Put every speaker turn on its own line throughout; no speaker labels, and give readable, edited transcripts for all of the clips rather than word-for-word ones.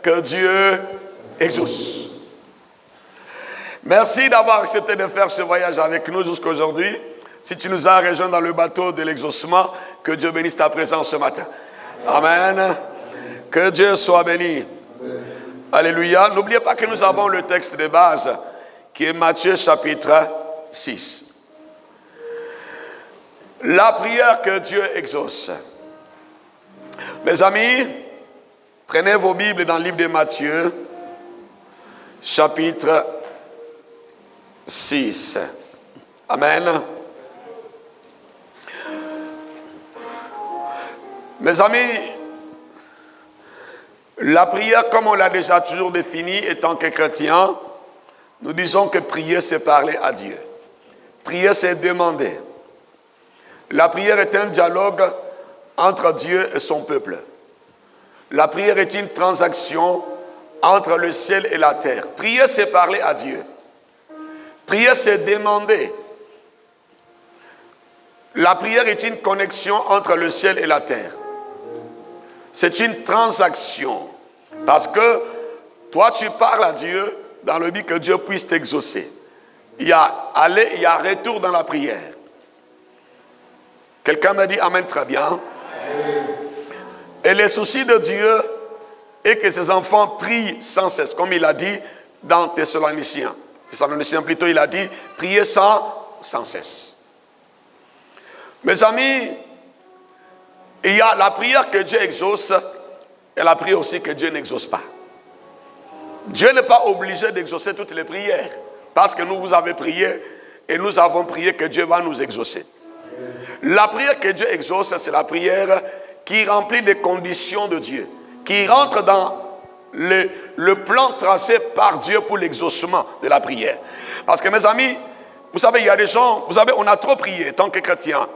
Que Dieu exauce. Merci d'avoir accepté de faire ce voyage avec nous jusqu'à aujourd'hui. Si tu nous as rejoints dans le bateau de l'exaucement, que Dieu bénisse ta présence ce matin. Amen. Que Dieu soit béni. Alléluia. N'oubliez pas que nous avons le texte de base qui est Matthieu chapitre 6. La prière que Dieu exauce. Mes amis, prenez vos Bibles dans le livre de Matthieu, chapitre 6. Amen. Mes amis, la prière, comme on l'a déjà toujours défini, étant que chrétien, nous disons que prier, c'est parler à Dieu. Prier, c'est demander. La prière est un dialogue entre Dieu et son peuple. La prière est une transaction entre le ciel et la terre. Prier, c'est parler à Dieu. Prier, c'est demander. La prière est une connexion entre le ciel et la terre. C'est une transaction. Parce que toi, tu parles à Dieu dans le but que Dieu puisse t'exaucer. Il y a aller, il y a retour dans la prière. Quelqu'un m'a dit Amen, très bien. Et le souci de Dieu est que ses enfants prient sans cesse, comme il a dit dans Thessaloniciens. Thessaloniciens plutôt, il a dit, priez sans cesse. Mes amis, il y a la prière que Dieu exauce et la prière aussi que Dieu n'exauce pas. Dieu n'est pas obligé d'exaucer toutes les prières, parce que nous vous avez prié et nous avons prié que Dieu va nous exaucer. La prière que Dieu exauce, c'est la prière qui remplit les conditions de Dieu, qui rentre dans le plan tracé par Dieu pour l'exaucement de la prière. Parce que mes amis, vous savez, il y a des gens, vous savez, on a trop prié tant que chrétiens.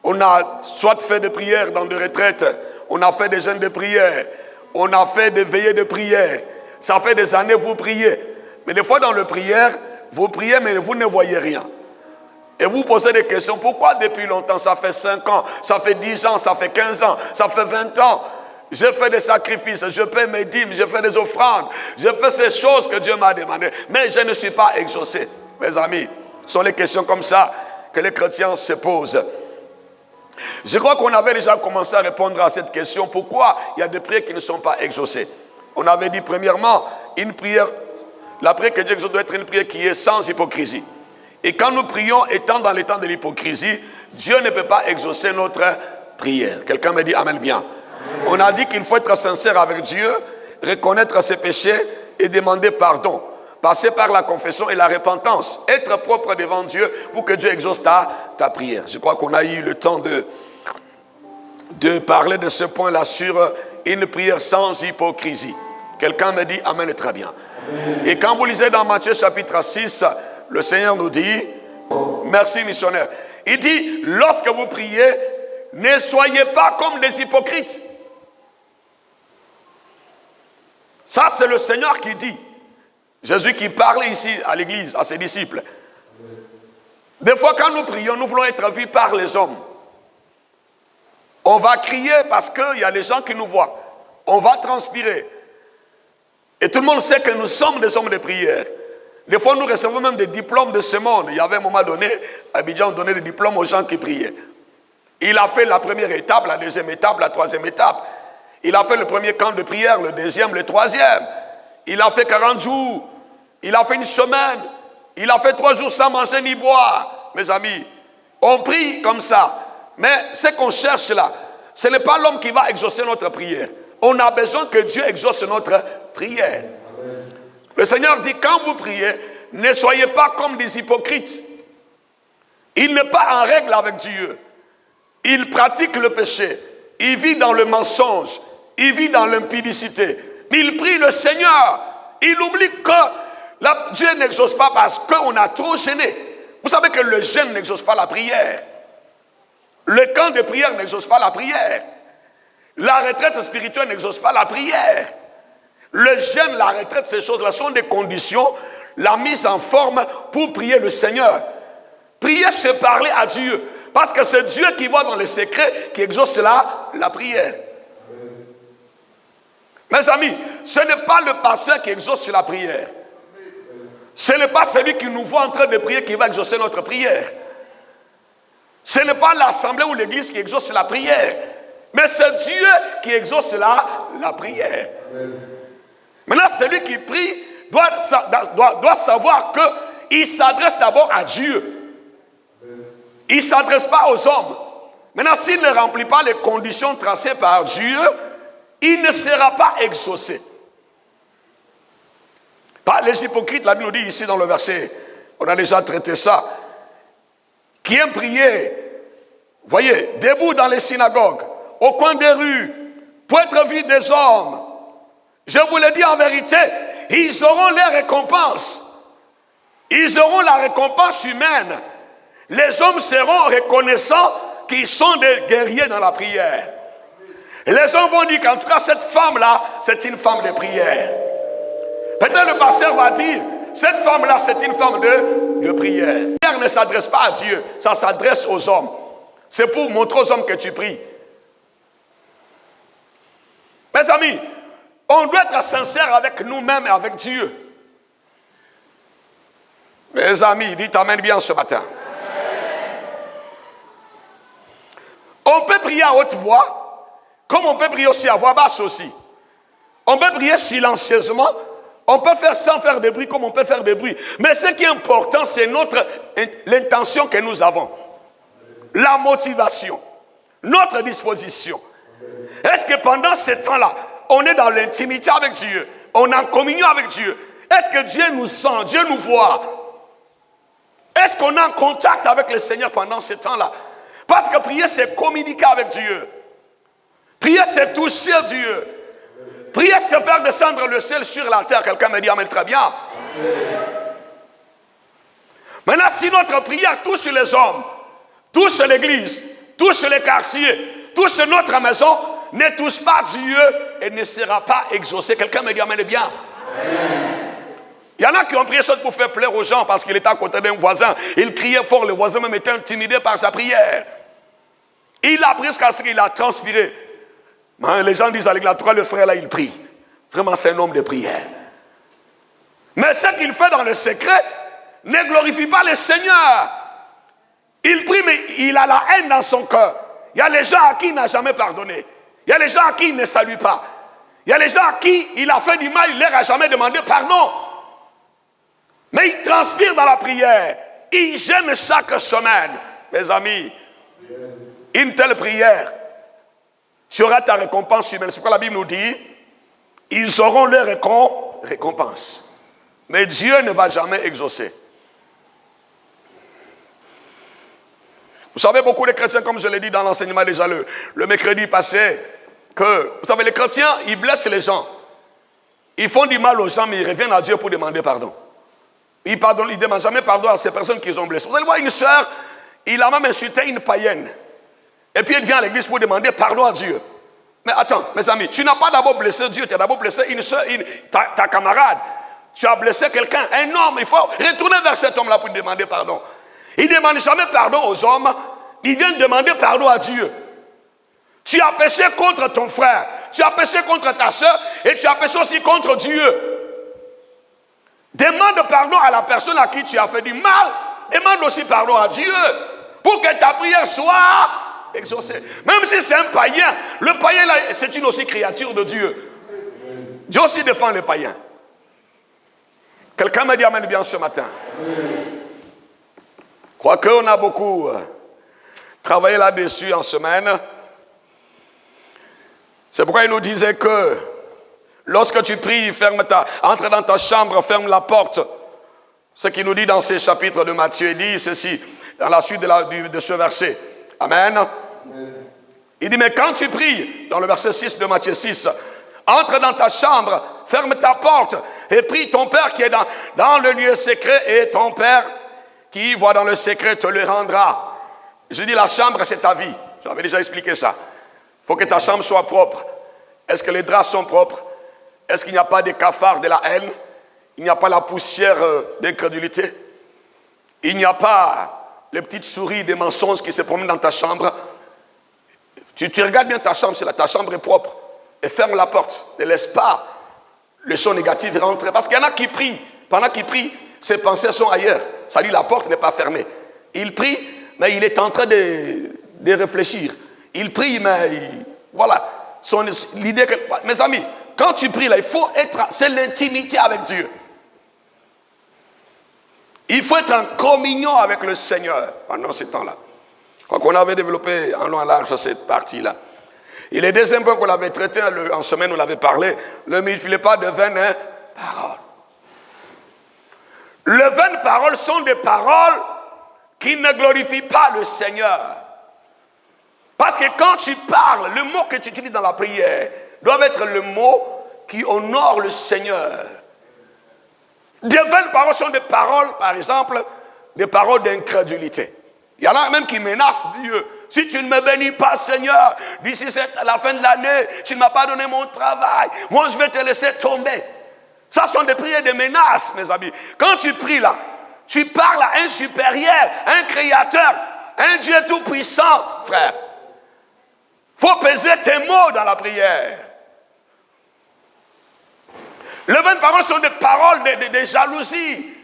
On a soit fait des prières dans des retraites, on a fait des jeûnes de prière, on a fait des veillées de prière. Ça fait des années que vous priez. Mais des fois dans la prière, vous priez mais vous ne voyez rien. Et vous posez des questions. Pourquoi depuis longtemps? Ça fait 5 ans, ça fait 10 ans, ça fait 15 ans, ça fait 20 ans. Je fais des sacrifices, je paie mes dîmes, je fais des offrandes. Je fais ces choses que Dieu m'a demandées. Mais je ne suis pas exaucé. Mes amis, ce sont les questions comme ça que les chrétiens se posent. Je crois qu'on avait déjà commencé à répondre à cette question. Pourquoi il y a des prières qui ne sont pas exaucées? On avait dit premièrement, une prière, la prière que Dieu exauce doit être une prière qui est sans hypocrisie. Et quand nous prions étant dans l'état de l'hypocrisie, Dieu ne peut pas exaucer notre prière. Quelqu'un me dit Amen bien. Amen. On a dit qu'il faut être sincère avec Dieu, reconnaître ses péchés et demander pardon. Passer par la confession et la repentance. Être propre devant Dieu pour que Dieu exauce ta prière. Je crois qu'on a eu le temps de parler de ce point-là sur une prière sans hypocrisie. Quelqu'un me dit Amen, très bien. Amen. Et quand vous lisez dans Matthieu chapitre 6, le Seigneur nous dit, merci missionnaire, il dit, lorsque vous priez, ne soyez pas comme des hypocrites. Ça, c'est le Seigneur qui dit. Jésus qui parle ici à l'église, à ses disciples. Des fois, quand nous prions, nous voulons être vus par les hommes. On va crier parce qu'il y a des gens qui nous voient. On va transpirer. Et tout le monde sait que nous sommes des hommes de prière. Des fois, nous recevons même des diplômes de ce monde. Il y avait un moment donné, à Abidjan, on donnait des diplômes aux gens qui priaient. Il a fait la première étape, la deuxième étape, la troisième étape. Il a fait le premier camp de prière, le deuxième, le troisième. Il a fait 40 jours. Il a fait une semaine. Il a fait 3 jours sans manger ni boire. Mes amis, on prie comme ça. Mais ce qu'on cherche là, ce n'est pas l'homme qui va exaucer notre prière. On a besoin que Dieu exauce notre prière. Le Seigneur dit, quand vous priez, ne soyez pas comme des hypocrites. Il n'est pas en règle avec Dieu. Il pratique le péché. Il vit dans le mensonge. Il vit dans l'impudicité. Mais il prie le Seigneur. Il oublie que Dieu n'exauce pas parce qu'on a trop gêné. Vous savez que le jeûne n'exauce pas la prière. Le camp de prière n'exauce pas la prière. La retraite spirituelle n'exauce pas la prière. Le jeûne, la retraite, ces choses-là sont des conditions, la mise en forme pour prier le Seigneur. Prier, c'est parler à Dieu. Parce que c'est Dieu qui voit dans les secrets, qui exauce la prière. Mes amis, ce n'est pas le pasteur qui exauce sur la prière. Ce n'est pas celui qui nous voit en train de prier qui va exaucer notre prière. Ce n'est pas l'assemblée ou l'église qui exauce la prière. Mais c'est Dieu qui exauce la prière. Maintenant, celui qui prie doit savoir qu'il s'adresse d'abord à Dieu. Il ne s'adresse pas aux hommes. Maintenant, s'il ne remplit pas les conditions tracées par Dieu, il ne sera pas exaucé. Par les hypocrites, la Bible nous dit ici dans le verset, on a déjà traité ça, qui aiment prier, voyez, debout dans les synagogues, au coin des rues, pour être vus des hommes. Je vous le dis en vérité, ils auront les récompenses. Ils auront la récompense humaine. Les hommes seront reconnaissants qu'ils sont des guerriers dans la prière. Et les hommes vont dire qu'en tout cas, cette femme-là, c'est une femme de prière. Peut-être le pasteur va dire, cette femme-là, c'est une femme de prière. La prière ne s'adresse pas à Dieu, ça s'adresse aux hommes. C'est pour montrer aux hommes que tu pries. Mes amis, on doit être sincère avec nous-mêmes et avec Dieu. Mes amis, dites amen bien ce matin. On peut prier à haute voix, comme on peut prier aussi à voix basse aussi. On peut prier silencieusement, on peut faire sans faire de bruit comme on peut faire de bruit. Mais ce qui est important, c'est l'intention que nous avons. La motivation, notre disposition. Est-ce que pendant ce temps-là, on est dans l'intimité avec Dieu, on est en communion avec Dieu? Est-ce que Dieu nous sent, Dieu nous voit? Est-ce qu'on est en contact avec le Seigneur pendant ce temps-là? Parce que prier, c'est communiquer avec Dieu. Prier, c'est toucher Dieu. Prier, c'est faire descendre le ciel sur la terre. Quelqu'un me dit amen, très bien. Maintenant, si notre prière touche les hommes, touche l'église, touche les quartiers, touche notre maison, ne touche pas Dieu et ne sera pas exaucé. Quelqu'un me dit amen, bien. Il y en a qui ont prié ça pour faire plaire aux gens parce qu'il était à côté d'un voisin. Il criait fort, le voisin même était intimidé par sa prière. Il a prié jusqu'à ce qu'il a transpiré. Les gens disent à l'église, en tout cas le frère là il prie. Vraiment c'est un homme de prière. Mais ce qu'il fait dans le secret ne glorifie pas le Seigneur. Il prie mais il a la haine dans son cœur. Il y a les gens à qui il n'a jamais pardonné. Il y a les gens à qui il ne salue pas. Il y a les gens à qui il a fait du mal, il ne leur a jamais demandé pardon. Mais il transpire dans la prière. Il gêne chaque semaine. Mes amis, une telle prière, tu auras ta récompense humaine. C'est pourquoi la Bible nous dit, ils auront leur récompense. Mais Dieu ne va jamais exaucer. Vous savez, beaucoup de chrétiens, comme je l'ai dit dans l'enseignement déjà le mercredi passé, que, vous savez, les chrétiens, ils blessent les gens. Ils font du mal aux gens, mais ils reviennent à Dieu pour demander pardon. Ils ne demandent jamais pardon à ces personnes qu'ils ont blessées. Vous allez voir une sœur, il a même insulté une païenne. Et puis il vient à l'église pour demander pardon à Dieu. Mais attends, mes amis, tu n'as pas d'abord blessé Dieu, tu as d'abord blessé une sœur, ta camarade. Tu as blessé quelqu'un, un homme. Il faut retourner vers cet homme-là pour lui demander pardon. Il ne demande jamais pardon aux hommes, il vient demander pardon à Dieu. Tu as péché contre ton frère, tu as péché contre ta sœur et tu as péché aussi contre Dieu. Demande pardon à la personne à qui tu as fait du mal. Demande aussi pardon à Dieu pour que ta prière soit exaucée. Même si c'est un païen, le païen là, c'est une aussi créature de Dieu. Dieu aussi défend les païens. Quelqu'un m'a dit amen bien ce matin. Quoique on a beaucoup travaillé là-dessus en semaine. C'est pourquoi il nous disait que lorsque tu pries, entre dans ta chambre, ferme la porte. Ce qu'il nous dit dans ces chapitres de Matthieu, il dit ceci, dans la suite de ce verset. Amen. Il dit, mais quand tu pries, dans le verset 6 de Matthieu 6, entre dans ta chambre, ferme ta porte et prie ton Père qui est dans le lieu secret et ton Père qui voit dans le secret te le rendra. Je dis, la chambre, c'est ta vie. J'avais déjà expliqué ça. Il faut que ta chambre soit propre. Est-ce que les draps sont propres? Est-ce qu'il n'y a pas des cafards de la haine? Il n'y a pas la poussière d'incrédulité? Il n'y a pas les petites souris des mensonges qui se promènent dans ta chambre? Tu regardes bien ta chambre, ta chambre est propre. et ferme la porte. Ne laisse pas le son négatif rentrer. Parce qu'il y en a qui prient. Pendant qu'ils prient, ses pensées sont ailleurs. Ça dit, la porte n'est pas fermée. Il prie, mais il est en train de réfléchir. Il prie, mais voilà. L'idée que, mes amis, quand tu pries là, il faut être, c'est l'intimité avec Dieu. Il faut être en communion avec le Seigneur pendant ce temps-là. Quand on avait développé en long et large cette partie-là. Et le deuxième point qu'on avait traité en semaine, on avait parlé, ne multipliez pas de vaines paroles. Les vaines paroles sont des paroles qui ne glorifient pas le Seigneur. Parce que quand tu parles, le mot que tu utilises dans la prière doit être le mot qui honore le Seigneur. Des vaines paroles sont des paroles, par exemple, des paroles d'incrédulité. Il y en a même qui menacent Dieu. Si tu ne me bénis pas, Seigneur, d'ici la fin de l'année, tu ne m'as pas donné mon travail, moi je vais te laisser tomber. Ça sont des prières de menaces, mes amis. Quand tu pries là, tu parles à un supérieur, un créateur, un Dieu tout-puissant, frère. Il faut peser tes mots dans la prière. Les vaines paroles sont des paroles de jalousie.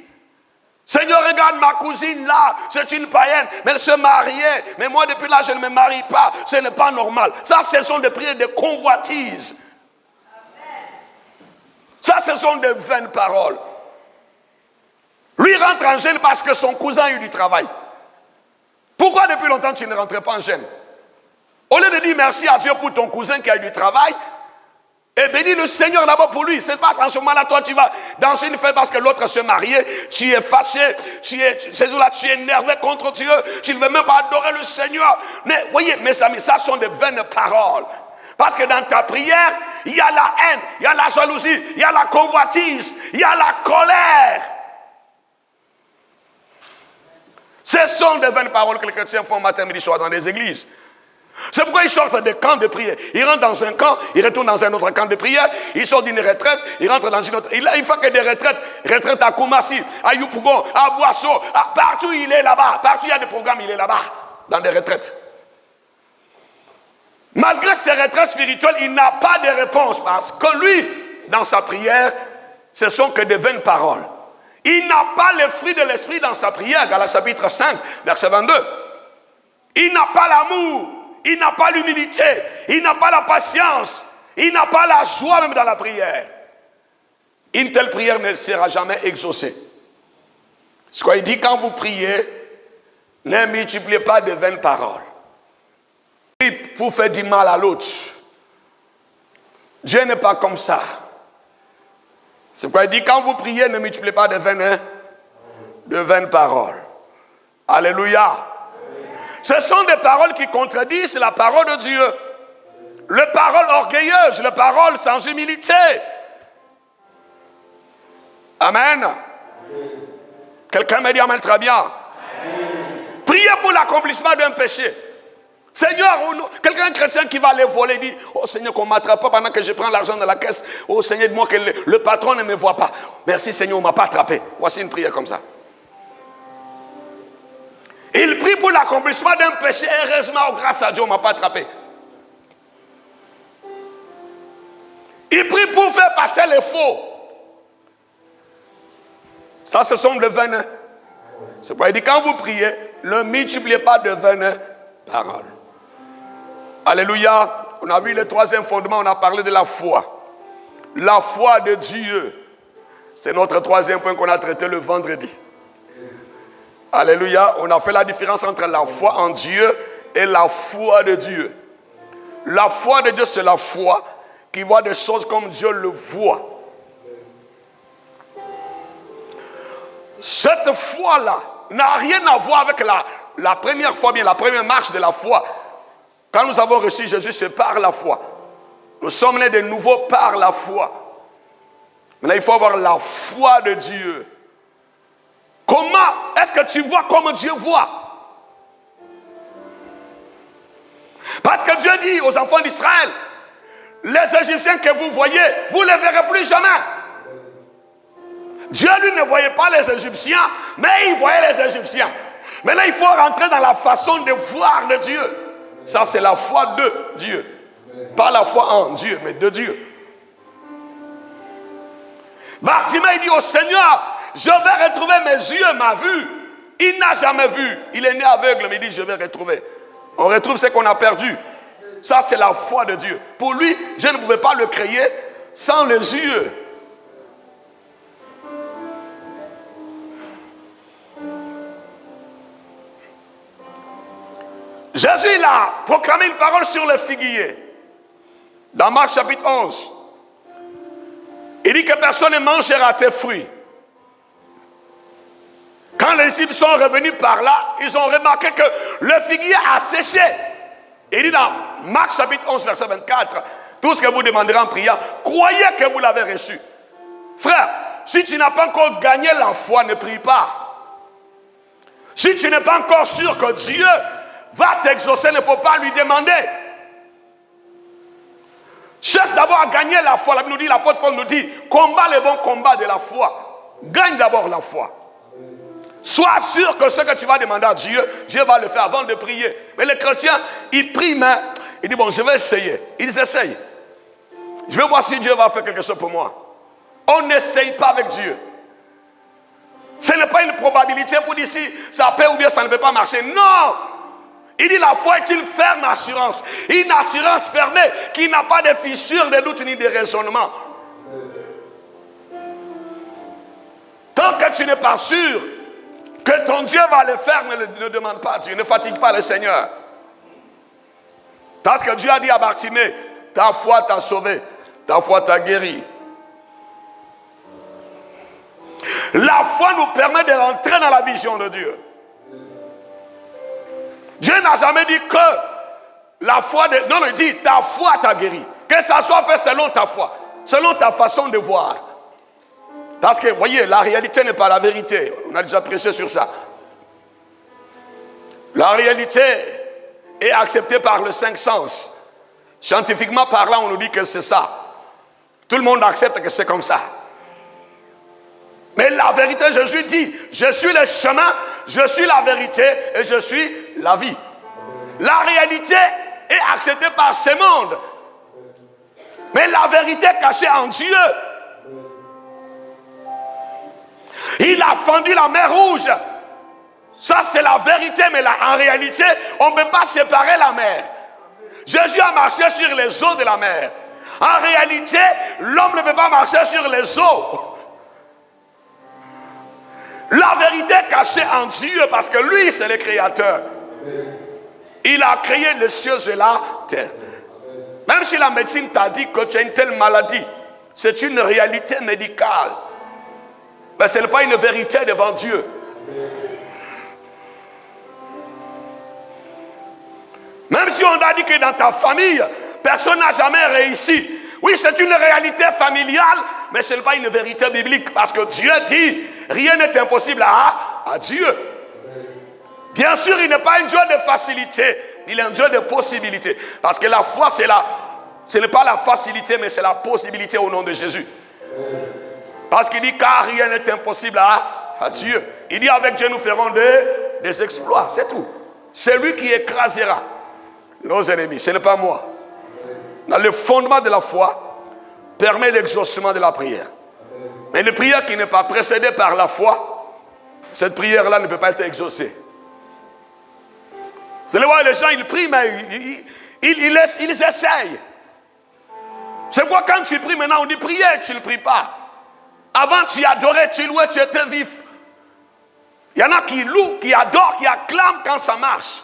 Seigneur, regarde ma cousine là, c'est une païenne, mais elle se mariait. Mais moi, depuis là, je ne me marie pas. Ce n'est pas normal. Ça, ce sont des prières de convoitise. Ça, ce sont des vaines paroles. Lui rentre en gêne parce que son cousin a eu du travail. Pourquoi depuis longtemps tu ne rentrais pas en gêne? Au lieu de dire merci à Dieu pour ton cousin qui a eu du travail, et bénis le Seigneur d'abord pour lui. C'est pas en ce moment-là, toi tu vas danser une fête parce que l'autre se mariait, tu es fâché, ces jours-là tu es énervé contre Dieu, tu ne veux même pas adorer le Seigneur. Mais voyez, mes amis, ça sont des vaines paroles. Parce que dans ta prière, il y a la haine, il y a la jalousie, il y a la convoitise, il y a la colère. Ce sont des vaines paroles que les chrétiens font matin, midi, soir dans les églises. C'est pourquoi ils sortent des camps de prière. Ils rentrent dans un camp, ils retournent dans un autre camp de prière, ils sortent d'une retraite, ils rentrent dans une autre. Il faut que des retraites à Koumassi, à Yopougon, à Boisseau, partout il est là-bas, partout il y a des programmes, il est là-bas, dans des retraites. Malgré ces retraites spirituelles, il n'a pas de réponse parce que lui, dans sa prière, ce sont que des vaines paroles. Il n'a pas le fruit de l'esprit dans sa prière, Galates chapitre 5, verset 22. Il n'a pas l'amour. Il n'a pas l'humilité, il n'a pas la patience, il n'a pas la joie même dans la prière. Une telle prière ne sera jamais exaucée. Ce qu'il dit, quand vous priez, ne multipliez pas de vaines paroles. Pour faire du mal à l'autre. Dieu n'est pas comme ça. C'est pourquoi il dit, quand vous priez, ne multipliez pas de vaines paroles. Alléluia. Ce sont des paroles qui contredisent la parole de Dieu. Les paroles orgueilleuses, les paroles sans humilité. Amen. Quelqu'un me dit amen très bien. Amen. Priez pour l'accomplissement d'un péché. Seigneur, quelqu'un chrétien qui va aller voler dit, oh Seigneur, qu'on ne m'attrape pas pendant que je prends l'argent de la caisse. Oh Seigneur, dis-moi que le patron ne me voit pas. Merci Seigneur, on ne m'a pas attrapé. Voici une prière comme ça. Il prie pour l'accomplissement d'un péché. Heureusement, grâce à Dieu, on ne m'a pas attrapé. Il prie pour faire passer les faux. Ça, ce sont des vaines. C'est pourquoi il dit, quand vous priez, ne multipliez pas de vaines paroles. Alléluia. On a vu le troisième fondement, on a parlé de la foi. La foi de Dieu. C'est notre troisième point qu'on a traité le vendredi. Alléluia, on a fait la différence entre la foi en Dieu et la foi de Dieu. La foi de Dieu, c'est la foi qui voit des choses comme Dieu le voit. Cette foi-là n'a rien à voir avec la première foi, bien la première marche de la foi. Quand nous avons reçu Jésus, c'est par la foi. Nous sommes nés de nouveau par la foi. Maintenant, il faut avoir la foi de Dieu. Comment est-ce que tu vois comme Dieu voit? Parce que Dieu dit aux enfants d'Israël, les Égyptiens que vous voyez, vous ne les verrez plus jamais. Dieu, lui, ne voyait pas les Égyptiens, mais il voyait les Égyptiens. Mais là, il faut rentrer dans la façon de voir de Dieu. Ça, c'est la foi de Dieu. Pas la foi en Dieu, mais de Dieu. Bartimée, il dit au Seigneur, je vais retrouver mes yeux, ma vue. Il n'a jamais vu. Il est né aveugle, mais il dit, je vais retrouver. On retrouve ce qu'on a perdu. Ça, c'est la foi de Dieu. Pour lui, je ne pouvais pas le créer sans les yeux. Jésus, il a proclamé une parole sur le figuier. Dans Marc chapitre 11. Il dit que personne ne mangera tes fruits. Quand les disciples sont revenus par là, ils ont remarqué que le figuier a séché. Il dit dans Marc chapitre 11, verset 24, tout ce que vous demanderez en priant, croyez que vous l'avez reçu. Frère, si tu n'as pas encore gagné la foi, ne prie pas. Si tu n'es pas encore sûr que Dieu va t'exaucer, il ne faut pas lui demander. Cherche d'abord à gagner la foi. La Bible nous dit, l'apôtre Paul nous dit, combat le bon combat de la foi. Gagne d'abord la foi. Sois sûr que ce que tu vas demander à Dieu, Dieu va le faire avant de prier. Mais les chrétiens, ils prient, mais ils disent, bon, je vais essayer. Ils essayent. Je vais voir si Dieu va faire quelque chose pour moi. On n'essaye pas avec Dieu. Ce n'est pas une probabilité pour dire si ça peut ou bien ça ne peut pas marcher. Non! Il dit la foi est une ferme assurance. Une assurance fermée qui n'a pas de fissures, de doutes ni de raisonnements. Tant que tu n'es pas sûr que ton Dieu va le faire, ne demande pas à Dieu. Ne fatigue pas le Seigneur. Parce que Dieu a dit à Bartimée, ta foi t'a sauvé. Ta foi t'a guéri. La foi nous permet de rentrer dans la vision de Dieu. Dieu n'a jamais dit que la foi de... Non, il dit ta foi t'a guéri. Que ça soit fait selon ta foi, selon ta façon de voir. Parce que, vous voyez, la réalité n'est pas la vérité. On a déjà prêché sur ça. La réalité est acceptée par le cinq sens. Scientifiquement parlant, on nous dit que c'est ça. Tout le monde accepte que c'est comme ça. Mais la vérité, Jésus dit, je suis le chemin, je suis la vérité et je suis la vie. La réalité est acceptée par ce monde. Mais la vérité est cachée en Dieu. Il a fendu la mer rouge. Ça, c'est la vérité, mais là, en réalité, on ne peut pas séparer la mer. Jésus a marché sur les eaux de la mer. En réalité, l'homme ne peut pas marcher sur les eaux. La vérité est cachée en Dieu parce que lui, c'est le créateur. Il a créé les cieux et la terre. Même si la médecine t'a dit que tu as une telle maladie, c'est une réalité médicale. Mais ce n'est pas une vérité devant Dieu. Même si on a dit que dans ta famille, personne n'a jamais réussi. Oui, c'est une réalité familiale, mais ce n'est pas une vérité biblique. Parce que Dieu dit, rien n'est impossible à Dieu. Bien sûr, il n'est pas un Dieu de facilité, il est un Dieu de possibilité. Parce que la foi, ce n'est pas la facilité, mais c'est la possibilité au nom de Jésus. Parce qu'il dit, car rien n'est impossible à Dieu. Il dit, avec Dieu, nous ferons des exploits, c'est tout. C'est lui qui écrasera nos ennemis, ce n'est pas moi. Dans le fondement de la foi, permet l'exaucement de la prière. Mais une prière qui n'est pas précédée par la foi, cette prière-là ne peut pas être exaucée. Vous allez voir, les gens, ils prient, mais ils essayent. C'est quoi quand tu pries maintenant, on dit prier, tu ne pries pas. Avant, tu adorais, tu louais, tu étais vif. Il y en a qui louent, qui adorent, qui acclament quand ça marche.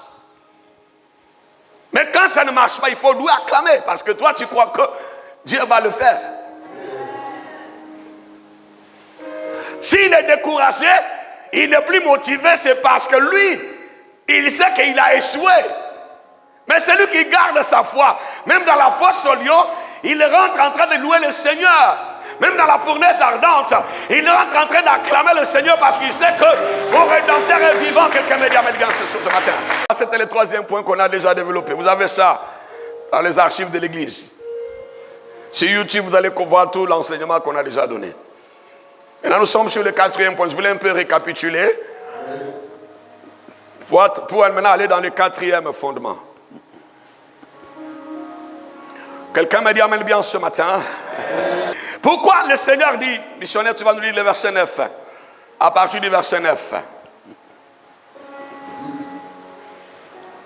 Mais quand ça ne marche pas, il faut louer, acclamer. Parce que toi, tu crois que Dieu va le faire. S'il est découragé, il n'est plus motivé, c'est parce que lui, il sait qu'il a échoué. Mais celui qui garde sa foi, même dans la fosse au lion, il rentre en train de louer le Seigneur. Même dans la fournaise ardente, il rentre en train d'acclamer le Seigneur parce qu'il sait que mon Rédempteur est vivant. Quelqu'un me dit Amen ce matin. C'était le troisième point qu'on a déjà développé. Vous avez ça dans les archives de l'église. Sur YouTube, vous allez voir tout l'enseignement qu'on a déjà donné. Maintenant, nous sommes sur le quatrième point. Je voulais un peu récapituler pour maintenant aller dans le quatrième fondement. Quelqu'un m'a dit amen bien ce matin. Pourquoi le Seigneur dit, missionnaire, tu vas nous lire le verset 9, à partir du verset 9.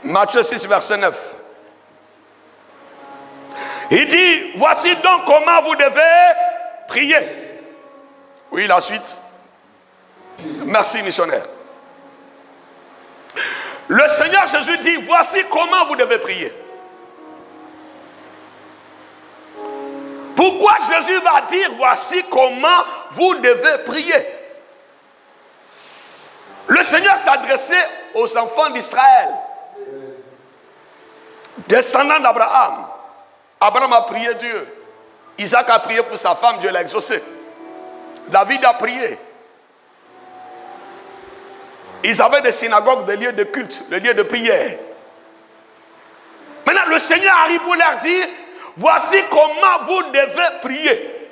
Matthieu 6, verset 9. Il dit, voici donc comment vous devez prier. Oui, la suite. Merci, missionnaire. Le Seigneur Jésus dit, voici comment vous devez prier. Pourquoi Jésus va dire, voici comment vous devez prier? Le Seigneur s'adressait aux enfants d'Israël, descendants d'Abraham. Abraham a prié Dieu. Isaac a prié pour sa femme, Dieu l'a exaucé. David a prié. Ils avaient des synagogues, des lieux de culte, des lieux de prière. Maintenant, le Seigneur arrive pour leur dire, voici comment vous devez prier.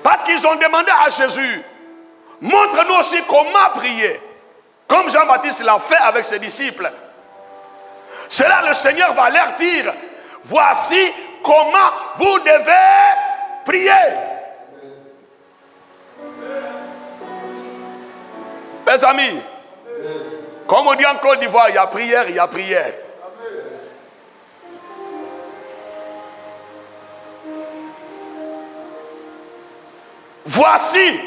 Parce qu'ils ont demandé à Jésus, montre-nous aussi comment prier. Comme Jean-Baptiste l'a fait avec ses disciples. C'est là le Seigneur va leur dire, voici comment vous devez prier. Mes amis, comme on dit en Côte d'Ivoire, il y a prière, il y a prière. Voici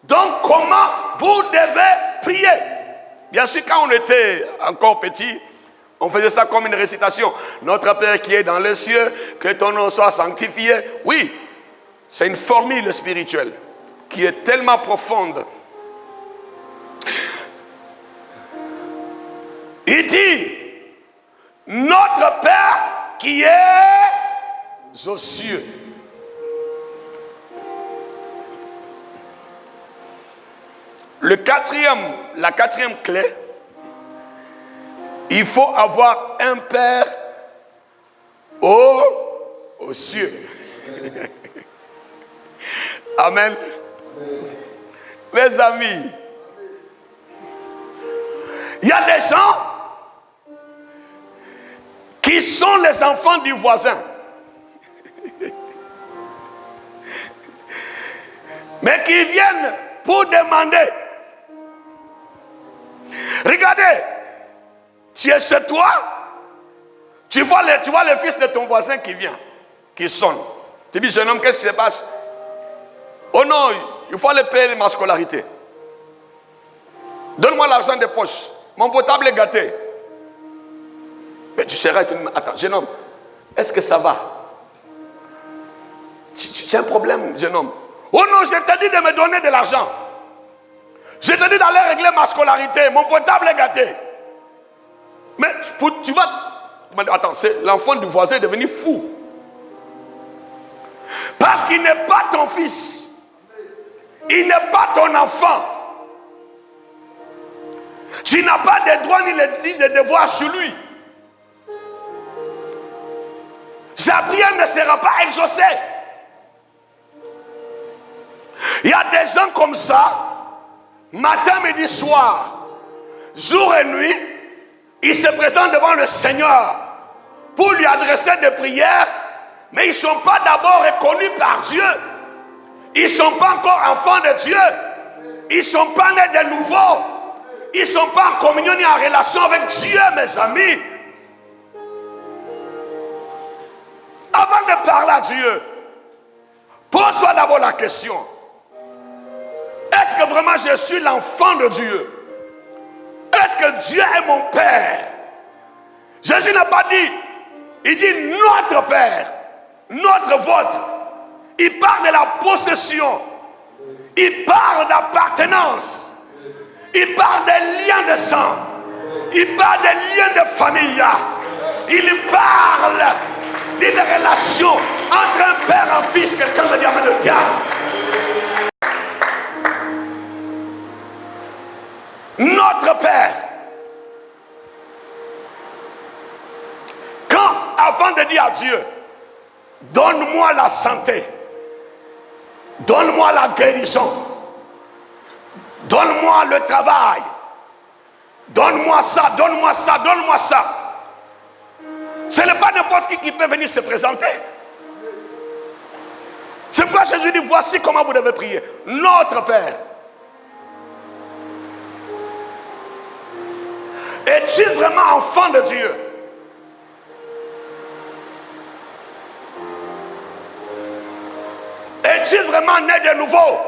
donc comment vous devez prier. Bien sûr, quand on était encore petit, on faisait ça comme une récitation. Notre Père qui est dans les cieux, que ton nom soit sanctifié. Oui, c'est une formule spirituelle qui est tellement profonde. Il dit, notre Père qui est aux cieux. La quatrième clé, il faut avoir un Père aux cieux. Amen. Mes amis, il y a des gens qui sont les enfants du voisin. Mais qui viennent pour demander. Regardez, tu es chez toi, tu vois le fils de ton voisin qui vient, qui sonne. Tu dis, jeune homme, qu'est-ce qui se passe? Oh non, il faut aller payer ma scolarité. Donne-moi l'argent de poche. Mon portable est gâté. Mais tu seras... Attends, jeune homme, est-ce que ça va? Tu as un problème, jeune homme? Oh non, je t'ai dit de me donner de l'argent. Je t'ai dit d'aller régler ma scolarité. Mon portable est gâté. Mais tu vas... Attends, c'est l'enfant du voisin est devenu fou. Parce qu'il n'est pas ton fils. Il n'est pas ton enfant. Tu n'as pas de droits ni de devoirs sur lui. Sa prière ne sera pas exaucée. Il y a des gens comme ça, matin, midi, soir, jour et nuit, ils se présentent devant le Seigneur pour lui adresser des prières, mais ils ne sont pas d'abord reconnus par Dieu. Ils ne sont pas encore enfants de Dieu. Ils ne sont pas nés de nouveau. Ils ne sont pas en communion ni en relation avec Dieu, mes amis. Avant de parler à Dieu, pose-toi d'abord la question. Est-ce que vraiment je suis l'enfant de Dieu? Est-ce que Dieu est mon Père? Jésus n'a pas dit, il dit notre Père, notre vôtre. Il parle de la possession. Il parle d'appartenance. Il parle des liens de sang. Il parle des liens de famille. Il parle d'une relation entre un père et un fils. Quelqu'un me dit amen de bien. Notre Père. Quand, avant de dire à Dieu, donne-moi la santé, donne-moi la guérison, donne-moi le travail, donne-moi ça, donne-moi ça, donne-moi ça. Ce n'est pas n'importe qui peut venir se présenter. C'est pourquoi Jésus dit, voici comment vous devez prier. Notre Père. Es-tu vraiment enfant de Dieu? Es-tu vraiment né de nouveau?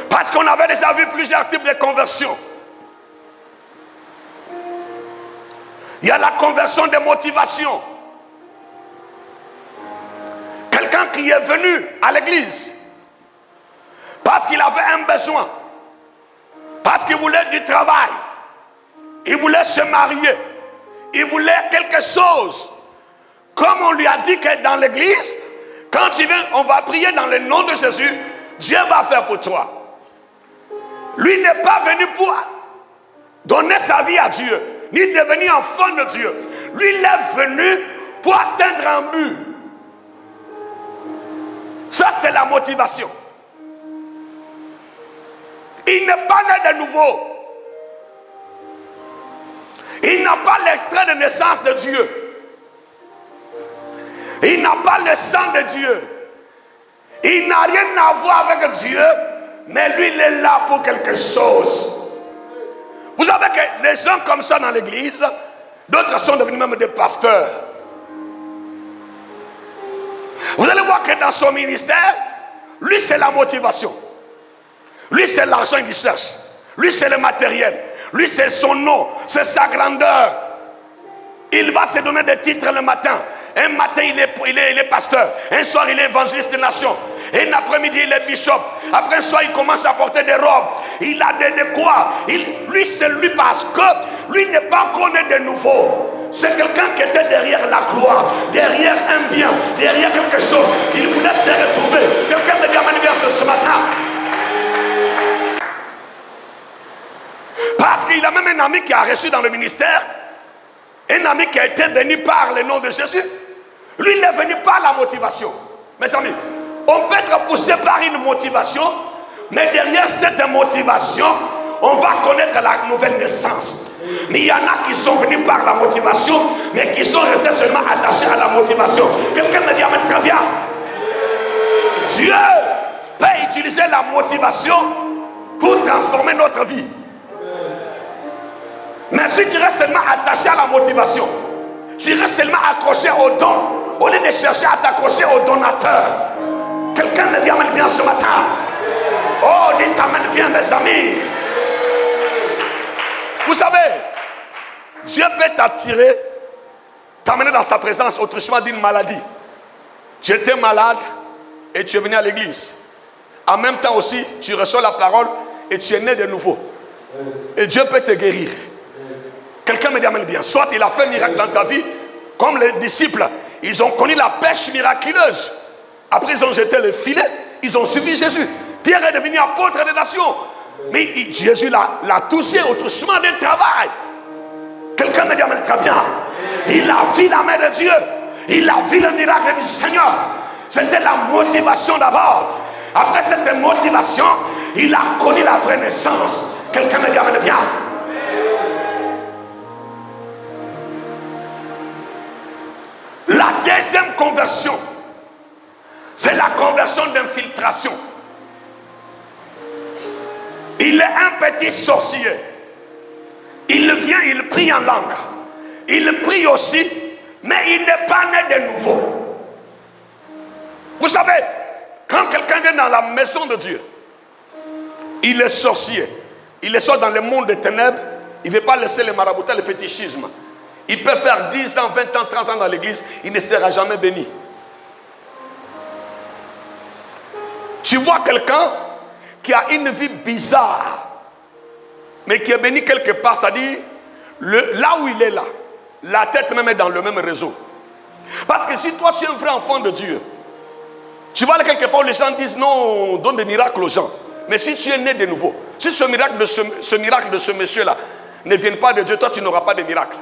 Parce qu'on avait déjà vu plusieurs types de conversions. Il y a la conversion de motivation. Quelqu'un qui est venu à l'église parce qu'il avait un besoin, parce qu'il voulait du travail, il voulait se marier, il voulait quelque chose. Comme on lui a dit que dans l'église, quand tu viens, on va prier dans le nom de Jésus, Dieu va faire pour toi. Lui n'est pas venu pour donner sa vie à Dieu, ni devenir enfant de Dieu. Lui, il est venu pour atteindre un but. Ça, c'est la motivation. Il n'est pas né de nouveau. Il n'a pas l'extrait de naissance de Dieu. Il n'a pas le sang de Dieu. Il n'a rien à voir avec Dieu, mais lui, il est là pour quelque chose. Vous savez que des gens comme ça dans l'église, d'autres sont devenus même des pasteurs. Vous allez voir que dans son ministère, lui, c'est la motivation. Lui, c'est l'argent qu'il cherche. Lui, c'est le matériel. Lui, c'est son nom, c'est sa grandeur. Il va se donner des titres le matin. Un matin, il est pasteur. Un soir, il est évangéliste des nations. Et un après-midi, il est bishop. Après un soir, il commence à porter des robes. Il a de quoi. Lui, c'est lui parce que lui n'est pas encore né de nouveau. C'est quelqu'un qui était derrière la gloire, derrière un bien, derrière quelque chose. Il voulait se retrouver. Quelqu'un me dit amen bien ce matin. Parce qu'il a même un ami qui a reçu dans le ministère, un ami qui a été béni par le nom de Jésus. Lui, il est venu par la motivation. Mes amis, on peut être poussé par une motivation, mais derrière cette motivation, on va connaître la nouvelle naissance. Mais il y en a qui sont venus par la motivation, mais qui sont restés seulement attachés à la motivation. Quelqu'un me dit amen, très bien. Dieu peut utiliser la motivation pour transformer notre vie. Mais si tu restes seulement attaché à la motivation, tu restes seulement accroché au don, au lieu de chercher à t'accrocher au donateur. Quelqu'un me dit amen bien ce matin. Oh, dites amen bien mes amis. Vous savez, Dieu peut t'attirer, t'amener dans sa présence au truchement d'une maladie. Tu étais malade et tu es venu à l'église. En même temps aussi, tu reçois la parole et tu es né de nouveau. Et Dieu peut te guérir. Quelqu'un me dit amen bien. Soit il a fait un miracle dans ta vie, comme les disciples, ils ont connu la pêche miraculeuse. Après, ils ont jeté le filet, ils ont suivi Jésus. Pierre est devenu apôtre des nations. Mais Jésus l'a touché au truchement d'un travail. Quelqu'un me dit amen très bien. Il a vu la main de Dieu. Il a vu le miracle du Seigneur. C'était la motivation d'abord. Après cette motivation, il a connu la vraie naissance. Quelqu'un me dit amen bien. La deuxième conversion, c'est la conversion d'infiltration. Il est un petit sorcier. Il vient, il prie en langue. Il prie aussi, mais il n'est pas né de nouveau. Vous savez, quand quelqu'un vient dans la maison de Dieu, il est sorcier. Il est sort dans le monde des ténèbres. Il ne veut pas laisser le maraboutat, le fétichisme. Il peut faire 10 ans, 20 ans, 30 ans dans l'église. Il ne sera jamais béni. Tu vois quelqu'un qui a une vie bizarre, mais qui est béni quelque part, c'est-à-dire là où il est là, la tête même est dans le même réseau. Parce que si toi tu es un vrai enfant de Dieu, tu vas aller quelque part où les gens disent non, on donne des miracles aux gens. Mais si tu es né de nouveau, si ce miracle de ce monsieur-là ne vient pas de Dieu, toi tu n'auras pas de miracle.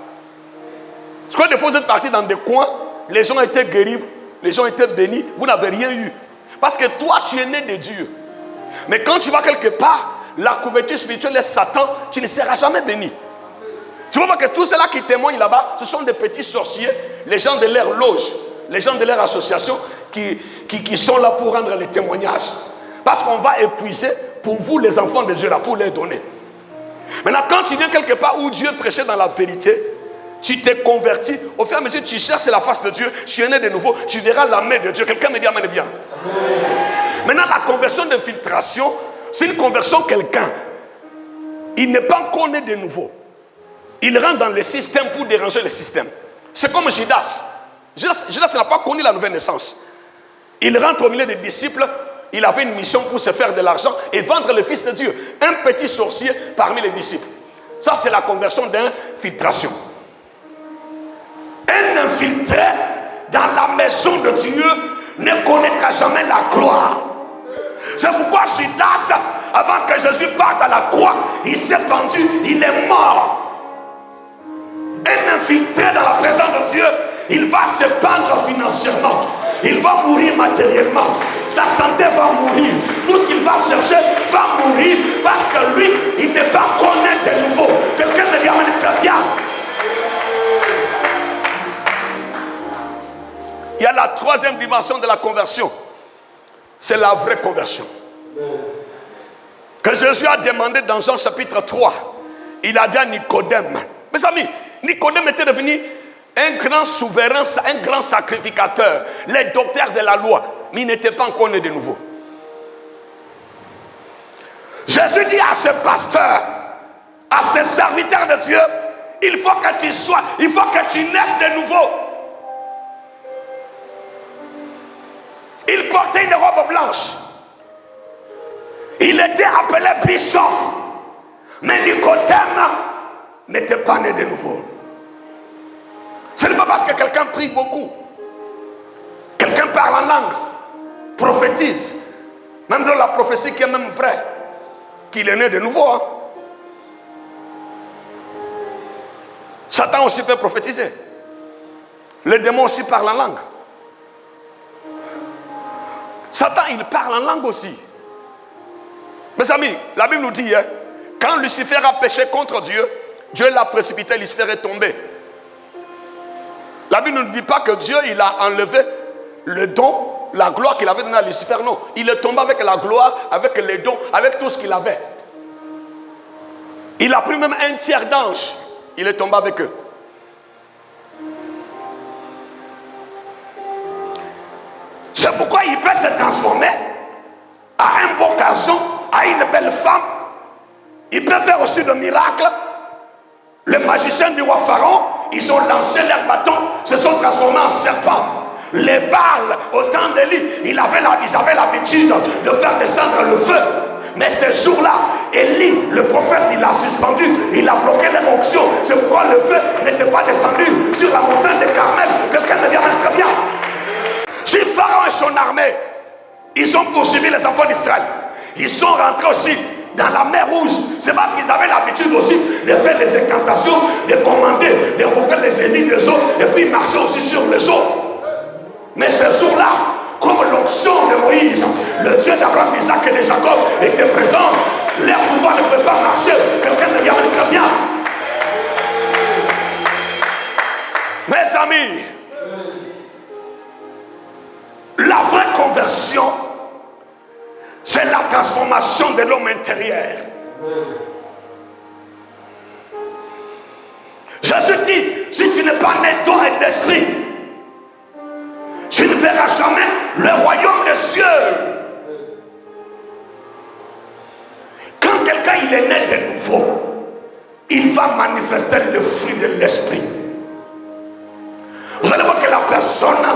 Parce que des fois vous êtes partis dans des coins, les gens ont été guéris, les gens ont été bénis, vous n'avez rien eu. Parce que toi tu es né de Dieu. Mais quand tu vas quelque part, la couverture spirituelle est Satan, tu ne seras jamais béni. Tu vois que tous ceux-là qui témoignent là-bas, ce sont des petits sorciers, les gens de leur loge, les gens de leur association qui sont là pour rendre les témoignages. Parce qu'on va épuiser pour vous les enfants de Dieu là, pour les donner. Maintenant, quand tu viens quelque part où Dieu prêchait dans la vérité, tu t'es converti, au fur et à mesure tu cherches la face de Dieu, tu es né de nouveau, tu verras la main de Dieu. Quelqu'un me dit amen bien. Amen. Maintenant, la conversion d'infiltration, c'est une conversion quelqu'un. Il n'est pas encore né de nouveau. Il rentre dans le système pour déranger le système. C'est comme Judas. Judas n'a pas connu la nouvelle naissance. Il rentre au milieu des disciples. Il avait une mission pour se faire de l'argent et vendre le Fils de Dieu. Un petit sorcier parmi les disciples. Ça, c'est la conversion d'infiltration. Un infiltré dans la maison de Dieu ne connaîtra jamais la gloire. C'est pourquoi Judas, avant que Jésus parte à la croix, il s'est pendu, il est mort. Un infiltré dans la présence de Dieu, il va se pendre financièrement. Il va mourir matériellement. Sa santé va mourir. Tout ce qu'il va chercher va mourir parce que lui, il n'est pas connaître de nouveau. Quelqu'un me dit amen très bien. Il y a la troisième dimension de la conversion. C'est la vraie conversion. Que Jésus a demandé dans Jean chapitre 3. Il a dit à Nicodème. Mes amis, Nicodème était devenu un grand souverain, un grand sacrificateur, les docteurs de la loi, mais il n'était pas encore né de nouveau. Jésus dit à ce pasteur, à ce serviteur de Dieu, il faut que tu naisses de nouveau. Il portait une robe blanche. Il était appelé bishop, mais Nicodème n'était pas né de nouveau. Ce n'est pas parce que quelqu'un prie beaucoup, quelqu'un parle en langue, prophétise, même dans la prophétie qui est même vraie, qu'il est né de nouveau. Hein? Satan aussi peut prophétiser. Les démons aussi parlent en langue. Satan, il parle en langue aussi. Mes amis, la Bible nous dit, hein, quand Lucifer a péché contre Dieu, Dieu l'a précipité, Lucifer est tombé. La Bible ne dit pas que Dieu il a enlevé le don, la gloire qu'il avait donné à Lucifer. Non, il est tombé avec la gloire, avec les dons, avec tout ce qu'il avait. Il a pris même un tiers d'ange. Il est tombé avec eux. C'est pourquoi il peut se transformer à un beau garçon, à une belle femme. Il peut faire aussi de miracles. Les magiciens du roi Pharaon, ils ont lancé leurs bâtons, se sont transformés en serpents. Les Baals, au temps d'Élie, ils avaient l'habitude de faire descendre le feu. Mais ce jour-là, Élie, le prophète, il a suspendu, il a bloqué les onction. C'est pourquoi le feu n'était pas descendu sur la montagne de Carmel. Quelqu'un me dit très bien. Si Pharaon et son armée, ils ont poursuivi les enfants d'Israël, ils sont rentrés aussi dans la mer Rouge. C'est parce qu'ils avaient l'habitude aussi de faire des incantations, de commander, d'invoquer les ennemis des eaux, et puis marcher aussi sur les eaux. Mais ce jour-là, comme l'onction de Moïse, le Dieu d'Abraham, d'Isaac et de Jacob était présent, leur pouvoir ne pouvait pas marcher. Quelqu'un me dit très bien. Mes amis, la vraie conversion, c'est la transformation de l'homme intérieur. Jésus dit, si tu n'es pas né d'eau et d'esprit, tu ne verras jamais le royaume des cieux. Quand quelqu'un il est né de nouveau, il va manifester le fruit de l'esprit. Vous allez voir que la personne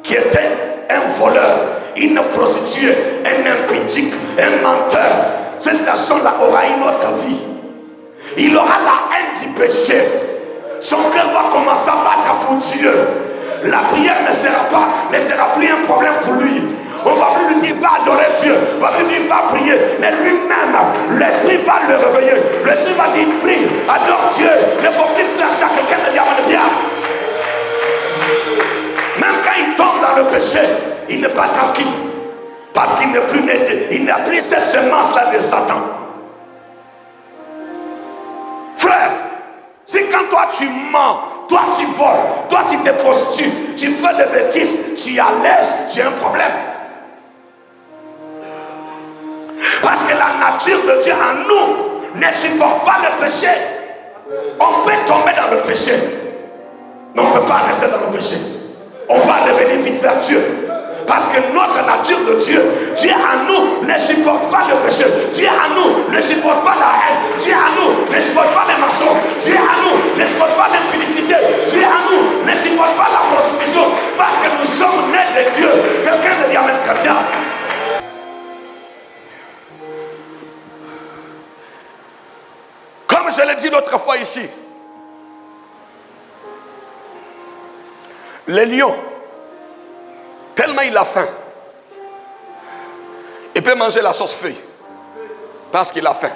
qui était un voleur, une prostituée, un impudique, un menteur, cette personne-là aura une autre vie. Il aura la haine du péché. Son cœur va commencer à battre pour Dieu. La prière ne sera plus un problème pour lui. On va plus lui dire va adorer Dieu, on va plus lui dire va prier, mais lui-même, l'esprit va le réveiller. L'esprit va dire prie, adore Dieu, ne faut plus faire ça. Quelqu'un me dit bien. Même quand il tombe dans le péché, il n'est pas tranquille. Parce qu'il n'est plus né, il n'a plus cette semence-là de Satan. Frère, si quand toi tu mens, toi tu voles, toi tu te prostitues, tu fais des bêtises, tu es à l'aise, tu as un problème. Parce que la nature de Dieu en nous ne supporte pas le péché. On peut tomber dans le péché, mais on ne peut pas rester dans le péché. On va devenir vite vertueux. Parce que notre nature de Dieu, Dieu en nous ne supporte pas le péché. Dieu en nous ne supporte pas la haine. Dieu en nous ne supporte pas les mensonges. Dieu en nous ne supporte pas l'impudicité. Dieu en nous ne supporte pas la prostitution. Parce que nous sommes nés de Dieu. Quelqu'un me dit amen très bien. Comme je l'ai dit l'autre fois ici, le lion, tellement il a faim, il peut manger la sauce feuille parce qu'il a faim.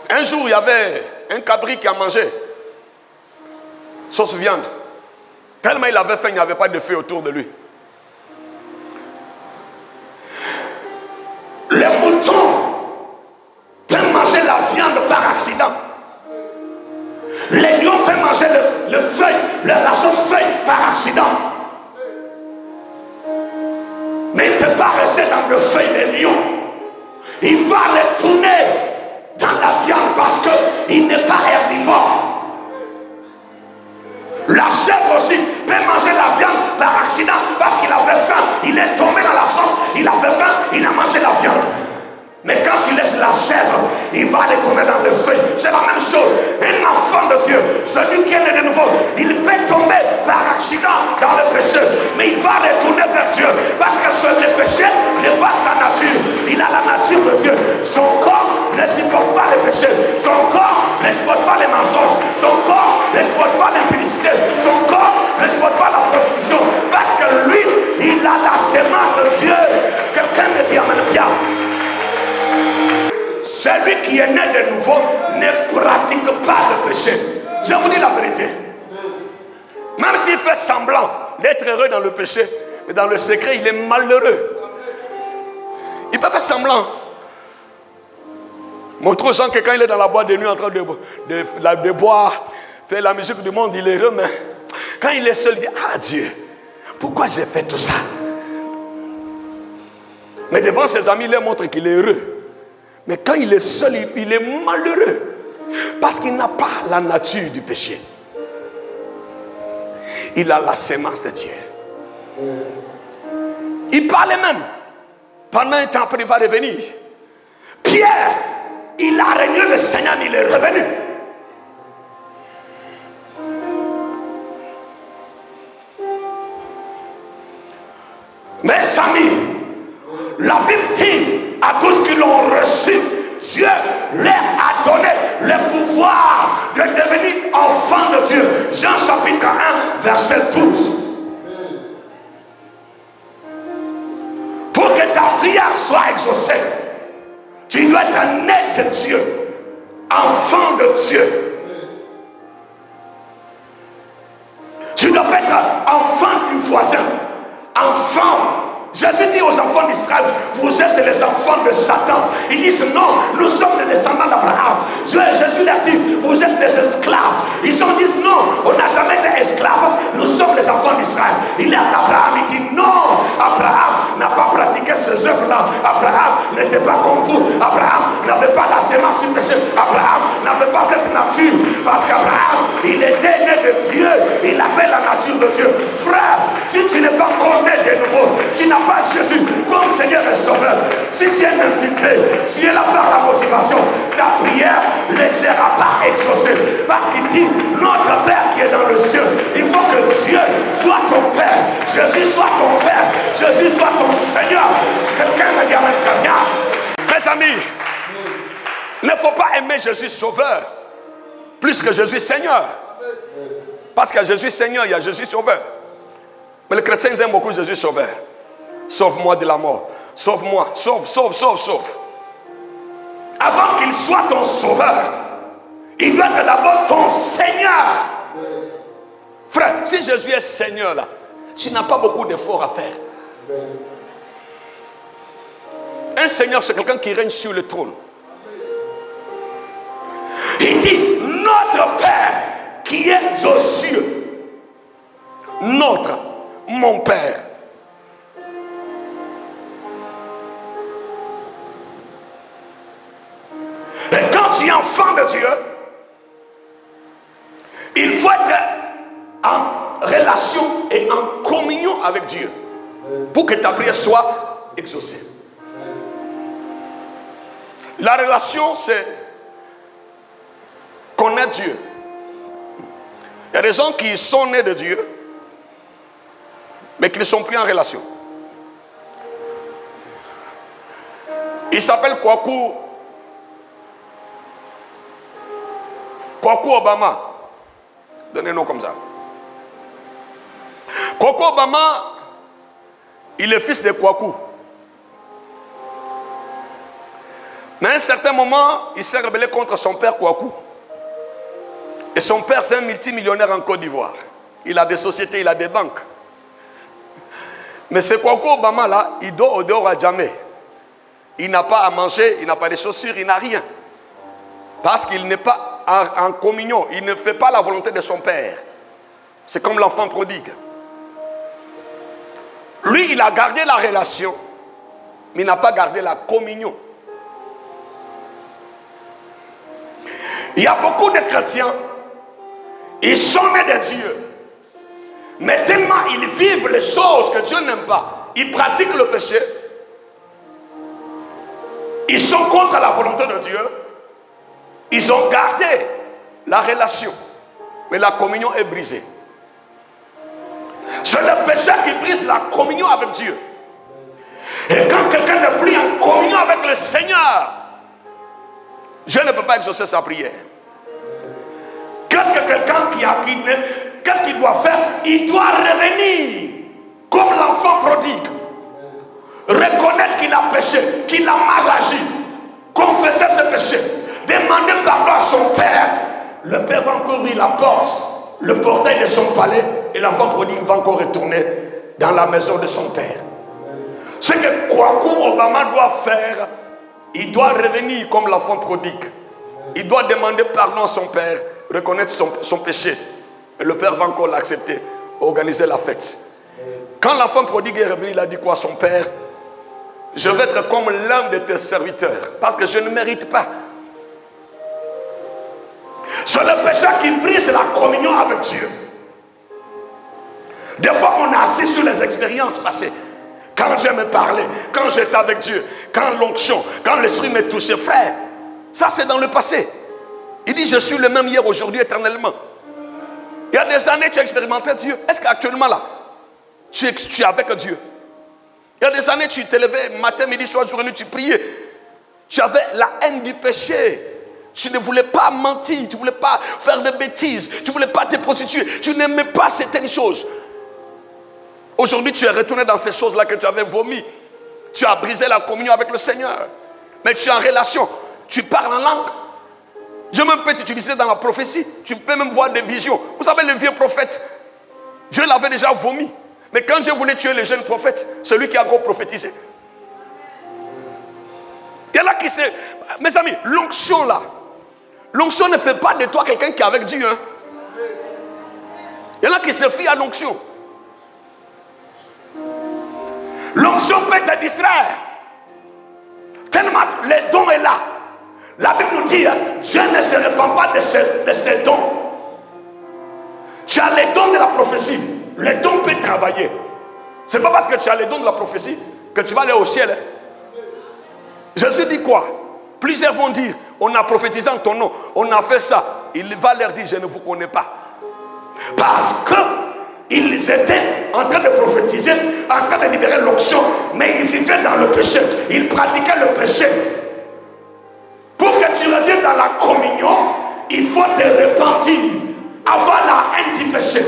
Un jour, il y avait un cabri qui a mangé sauce viande. Tellement il avait faim, il n'y avait pas de feuille autour de lui. Les moutons peuvent manger la viande par accident. Les lions peuvent manger le feuille, la sauce feuille par accident. Mais il ne peut pas rester dans le feuille des lions. Il va retourner dans la viande parce qu'il n'est pas herbivore. La chèvre aussi peut manger la viande par accident parce qu'il avait faim. Il est tombé dans la sauce, il avait faim, il a mangé la viande. Mais quand tu laisses la chèvre, il va aller tomber dans le feu. C'est la même chose. Un enfant de Dieu, celui qui est né de nouveau, il peut tomber par accident dans le péché. Mais il va retourner vers Dieu. Parce que le péché n'est pas sa nature. Il a la nature de Dieu. Son corps ne supporte pas le péché. Son corps ne supporte pas les mensonges. Son corps ne supporte pas l'impudicité. Son corps ne supporte pas la prostitution. Parce que lui, il a la sémence de Dieu. Quelqu'un me dit amen bien. Celui qui est né de nouveau ne pratique pas le péché. Je vous dis la vérité. Même s'il fait semblant d'être heureux dans le péché, mais dans le secret, il est malheureux. Il peut faire semblant. Montre aux gens que quand il est dans la boîte de nuit en train de boire, faire la musique du monde, il est heureux. Mais quand il est seul, il dit, ah Dieu, pourquoi j'ai fait tout ça? Mais devant ses amis, il leur montre qu'il est heureux. Mais quand il est seul, il est malheureux. Parce qu'il n'a pas la nature du péché. Il a la sémence de Dieu. Il parlait même. Pendant un temps après, il va revenir. Pierre, il a régné le Seigneur, mais il est revenu. Mes amis, la Bible dit à tous qui l'ont reçu, Dieu leur a donné le pouvoir de devenir enfants de Dieu. Jean chapitre 1, verset 12. Pour que ta prière soit exaucée, tu dois être né de Dieu, enfant de Dieu. Tu dois pas être enfant du voisin, enfant. Jésus dit aux enfants d'Israël, vous êtes les enfants de Satan. Ils disent non, nous sommes les descendants d'Abraham. Jésus leur dit, vous êtes des esclaves. Ils disent non, on n'a jamais été esclaves. Nous sommes les enfants d'Israël. Il est à Abraham, il dit non, Abraham n'a pas pratiqué ces œuvres-là. Abraham n'était pas comme vous. Abraham n'avait pas la sémence du péché. Abraham n'avait pas cette nature. Parce qu'Abraham, il était né de Dieu. Il avait la nature de Dieu. Frère, si tu n'es pas encore né de nouveau, tu n'as pas Jésus comme Seigneur et Sauveur, si tu es infiltré, si tu es là par la motivation, ta prière ne sera pas exaucée. Parce qu'il dit, notre Père qui est dans le ciel, il faut que Dieu soit ton Père, Jésus soit ton Père, Jésus soit ton Seigneur. Quelqu'un me dit amen très bien. Mes amis, il ne faut pas aimer Jésus Sauveur plus que Jésus Seigneur. Parce qu'il y a Jésus Seigneur, il y a Jésus Sauveur. Mais les chrétiens aiment beaucoup Jésus Sauveur. Sauve-moi de la mort. Sauve-moi. Sauve. Avant qu'il soit ton sauveur, il doit être d'abord ton Seigneur. Frère, si Jésus est Seigneur là, tu n'as pas beaucoup d'efforts à faire. Un Seigneur, c'est quelqu'un qui règne sur le trône. Il dit, notre Père qui est aux cieux. Notre, mon Père. Et quand tu es enfant de Dieu, il faut être en relation et en communion avec Dieu pour que ta prière soit exaucée. La relation, c'est connaître Dieu. Il y a des gens qui sont nés de Dieu, mais qui ne sont plus en relation. Il s'appelle Kwaku Obama. Donnez un nom comme ça. Kwaku Obama, il est fils de Kwaku. Mais à un certain moment, il s'est rebellé contre son père Kwaku. Et son père, c'est un multimillionnaire en Côte d'Ivoire. Il a des sociétés, il a des banques. Mais ce Kwaku Obama là, il dort au dehors à jamais. Il n'a pas à manger, il n'a pas de chaussures, il n'a rien. Parce qu'il n'est pas en communion. Il ne fait pas la volonté de son père. C'est comme l'enfant prodigue. Lui, il a gardé la relation, mais il n'a pas gardé la communion. Il y a beaucoup de chrétiens, ils sont nés de Dieu, mais tellement ils vivent les choses que Dieu n'aime pas, ils pratiquent le péché, ils sont contre la volonté de Dieu, ils ont gardé la relation, mais la communion est brisée. C'est le péché qui brise la communion avec Dieu. Et quand quelqu'un n'est plus en communion avec le Seigneur, Dieu ne peut pas exaucer sa prière. Qu'est-ce que quelqu'un qu'est-ce qu'il doit faire? Il doit revenir comme l'enfant prodigue. Reconnaître qu'il a péché, qu'il a mal agi. Confesser ce péché. Demander pardon à son père. Le père va encore ouvrir la porte, le portail de son palais, et l'enfant prodigue va encore retourner dans la maison de son père. Ce que Kwaku Obama doit faire, il doit revenir comme l'enfant prodigue. Il doit demander pardon à son père, reconnaître son péché. Et le père va encore l'accepter, organiser la fête. Quand l'enfant prodigue est revenu, il a dit quoi à son père? Je vais être comme l'un de tes serviteurs, parce que je ne mérite pas. C'est le péché qui brise la communion avec Dieu. Des fois, on est assis sur les expériences passées. Quand Dieu me parlait, quand j'étais avec Dieu, quand l'onction, quand l'esprit me touchait, frère, ça c'est dans le passé. Il dit, je suis le même hier, aujourd'hui, éternellement. Il y a des années, tu as expérimenté Dieu. Est-ce qu'actuellement là, tu es avec Dieu? Il y a des années, tu t'es levé matin, midi, soir, journée, tu priais. Tu avais la haine du péché. Tu ne voulais pas mentir, tu ne voulais pas faire de bêtises, tu ne voulais pas te prostituer, tu n'aimais pas certaines choses. Aujourd'hui, tu es retourné dans ces choses-là que tu avais vomi. Tu as brisé la communion avec le Seigneur. Mais tu es en relation, tu parles en langue. Dieu même peut t'utiliser dans la prophétie. Tu peux même voir des visions. Vous savez, le vieux prophète, Dieu l'avait déjà vomi. Mais quand Dieu voulait tuer les jeunes prophètes, celui qui a encore prophétisé. Il y en a qui se... Mes amis, l'onction là, l'onction ne fait pas de toi quelqu'un qui est avec Dieu. Hein. Il y en a qui se fient à l'onction. L'onction peut te distraire. Tellement le don est là. La Bible nous dit, Dieu ne se répand pas de ses dons. Tu as les dons de la prophétie. Les dons peuvent travailler. Ce n'est pas parce que tu as les dons de la prophétie que tu vas aller au ciel. Hein. Jésus dit quoi? Plusieurs vont dire, on a prophétisé en ton nom, on a fait ça. Il va leur dire, je ne vous connais pas. Parce qu'ils étaient en train de prophétiser, en train de libérer l'onction, mais ils vivaient dans le péché. Ils pratiquaient le péché. Pour que tu reviennes dans la communion, il faut te repentir, avoir la haine du péché,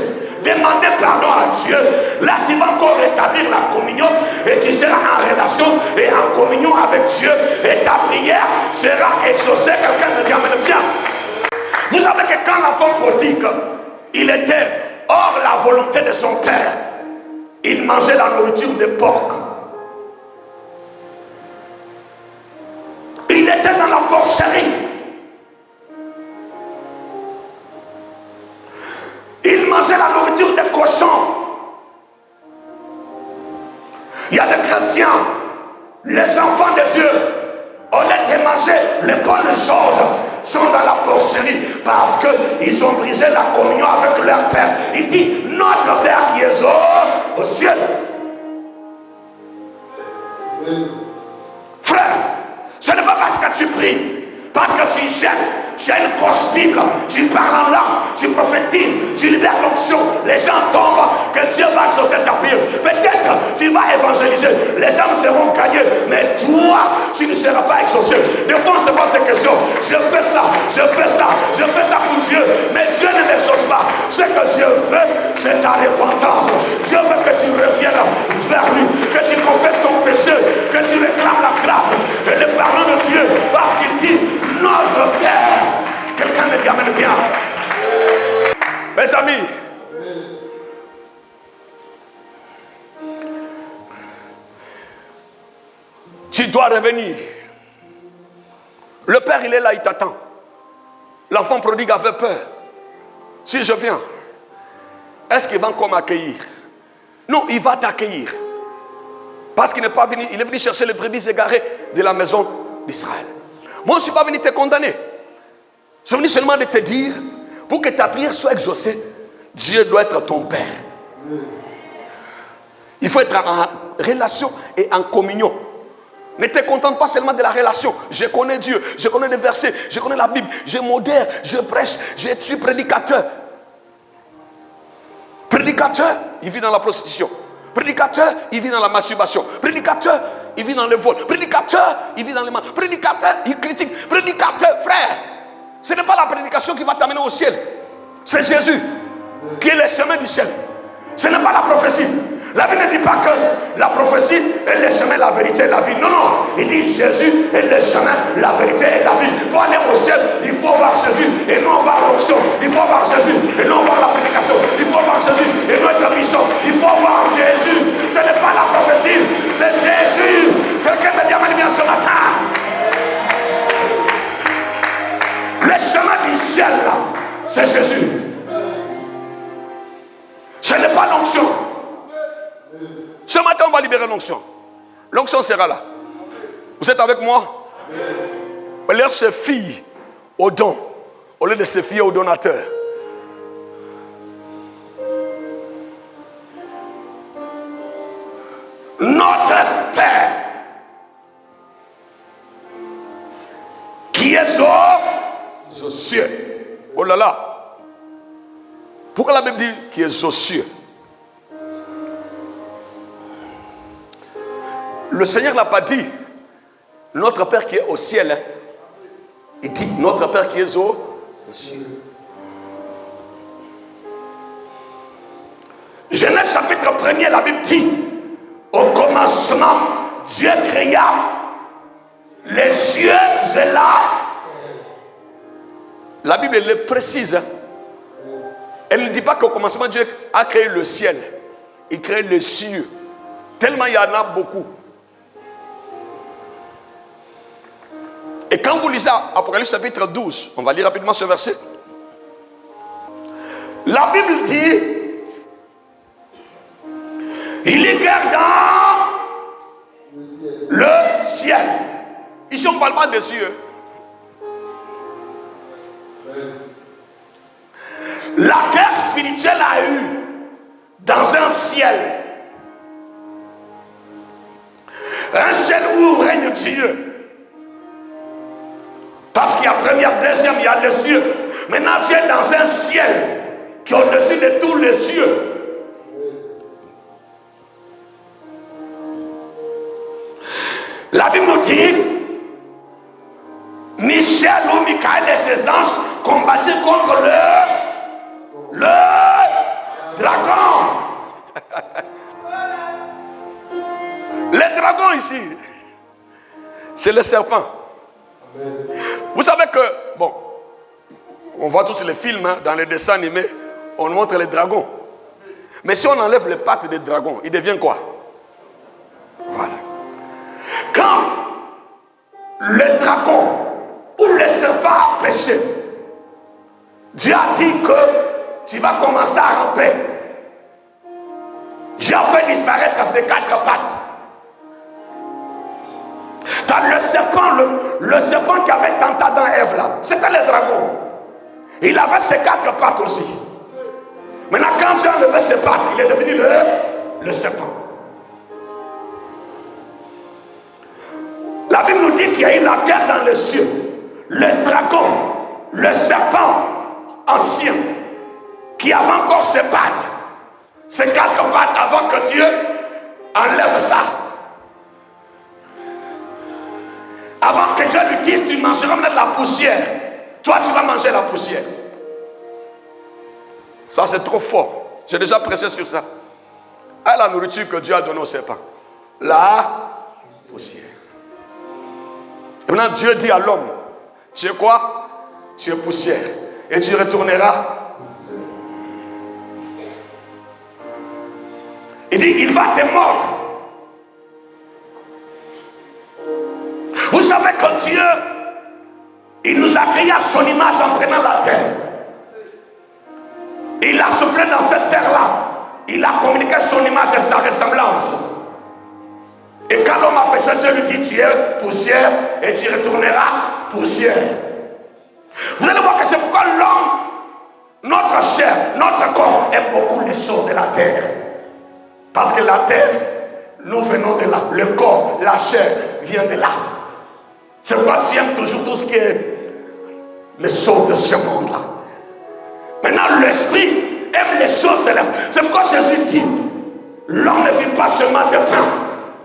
demander pardon à Dieu. Là, tu vas encore rétablir la communion et tu seras en relation et en communion avec Dieu et ta prière sera exaucée. Quelqu'un me dit amen bien. Vous savez que quand l'enfant prodigue, il était Or, la volonté de son père, il mangeait la nourriture de porc. Il était dans la porcherie. Il mangeait la nourriture des cochons. Il y a des chrétiens, les enfants de Dieu, au lieu de manger les bonnes choses, sont dans la porcherie parce qu'ils ont brisé la communion avec leur Père. Il dit, notre Père qui est au ciel. Frère, ce n'est pas parce que tu pries, parce que tu gênes, tu as une grosse Bible, tu parles en langue, tu prophétises, tu libères l'onction, les gens tombent, que Dieu va exaucer ta prière. Peut-être tu vas évangéliser, les âmes seront gagnées, mais toi, tu ne seras pas exaucé. Des fois, on se pose des questions. Je fais ça, je fais ça, je fais ça pour Dieu, mais Dieu ne m'exauce pas. Ce que Dieu veut, c'est ta repentance. Dieu veut que tu reviennes vers lui, que tu confesses ton péché, que tu réclames la grâce et le pardon de Dieu, parce qu'il dit, notre Père. Quelqu'un me dit amen bien. Mes amis, tu dois revenir. Le Père, il est là, il t'attend. L'enfant prodigue avait peur. Si je viens, est-ce qu'il va encore m'accueillir? Non, il va t'accueillir. Parce qu'il n'est pas venu, il est venu chercher les brebis égarées de la maison d'Israël. Moi, je ne suis pas venu te condamner. Je suis venu seulement de te dire, pour que ta prière soit exaucée, Dieu doit être ton Père. Il faut être en relation et en communion. Ne te contente pas seulement de la relation. Je connais Dieu, je connais les versets, je connais la Bible, je modère, je prêche, je suis prédicateur. Prédicateur, il vit dans la prostitution. Prédicateur, il vit dans la masturbation. Prédicateur, il vit dans le vol. Prédicateur, il vit dans les mains. Prédicateur, il critique. Prédicateur, frère, ce n'est pas la prédication qui va t'amener au ciel. C'est Jésus qui est le chemin du ciel. Ce n'est pas la prophétie. La Bible ne dit pas que la prophétie est le chemin, la vérité et la vie. Non, non. Il dit Jésus est le chemin, la vérité et la vie. Pour aller au ciel, il faut voir Jésus et non voir l'onction. Il faut voir Jésus et non voir la prédication. Il faut voir Jésus et non être mission. Il faut voir Jésus. Ce n'est pas la prophétie, c'est Jésus. Quelqu'un me dit amen bien ce matin. Le chemin du ciel, là, c'est Jésus. Ce n'est pas l'onction. Ce matin, on va libérer l'onction. L'onction sera là. Vous êtes avec moi? Au lieu de se fier au don, au lieu de se fier au donateur. Notre Père, qui est aux cieux. Oh là là. Pourquoi la Bible dit qui est aux cieux? Le Seigneur n'a pas dit notre Père qui est au ciel. Hein. Il dit notre Père qui est aux cieux. Genèse chapitre 1er, la Bible dit au commencement, Dieu créa les cieux et la Bible le précise. Hein. Elle ne dit pas qu'au commencement, Dieu a créé le ciel. Il crée les cieux. Tellement il y en a beaucoup. Et quand vous lisez Apocalypse chapitre 12, on va lire rapidement ce verset. La Bible dit, il est dans le ciel. Ici on ne parle pas des cieux. La guerre spirituelle a eu dans un ciel. Un ciel où règne Dieu. Parce qu'il y a première, deuxième, il y a les cieux. Maintenant, tu es dans un ciel qui est au-dessus de tous les cieux. La Bible nous dit, Michel ou Michael et ses anges combattirent contre le dragon. Le dragon ici, c'est le serpent. Vous savez que, bon, on voit tous les films, hein, dans les dessins animés, on montre les dragons. Mais si on enlève les pattes des dragons, il devient quoi? Voilà. Quand le dragon ou le serpent a péché, Dieu a dit que tu vas commencer à ramper. Dieu a fait disparaître ses 4 pattes. Dans le serpent qui avait tenté dans Ève là, c'était le dragon. Il avait ses 4 pattes aussi. Maintenant, quand Dieu a enlevé ses pattes, il est devenu le serpent. La Bible nous dit qu'il y a eu la guerre dans les cieux. Le dragon, le serpent ancien, qui avait encore ses pattes, ses 4 pattes, avant que Dieu enlève ça. Avant que Dieu lui dise, tu mangeras même la poussière. Toi, tu vas manger la poussière. Ça, c'est trop fort. J'ai déjà prêché sur ça. À la nourriture que Dieu a donnée au serpent. La poussière. Et maintenant, Dieu dit à l'homme, tu es quoi? Tu es poussière. Et tu retourneras. Il dit, il va te mordre. Vous savez que Dieu, il nous a créé à son image en prenant la terre. Il a soufflé dans cette terre-là. Il a communiqué son image et sa ressemblance. Et quand l'homme a péché, Dieu lui dit, tu es poussière et tu retourneras poussière. Vous allez voir que c'est pourquoi l'homme, notre chair, notre corps aime beaucoup les choses de la terre. Parce que la terre, nous venons de là. Le corps, la chair vient de là. C'est pourquoi tu aimes toujours tout ce qui est les choses de ce monde-là. Maintenant, l'esprit aime les choses célestes. C'est pourquoi Jésus dit, l'homme ne vit pas seulement de pain,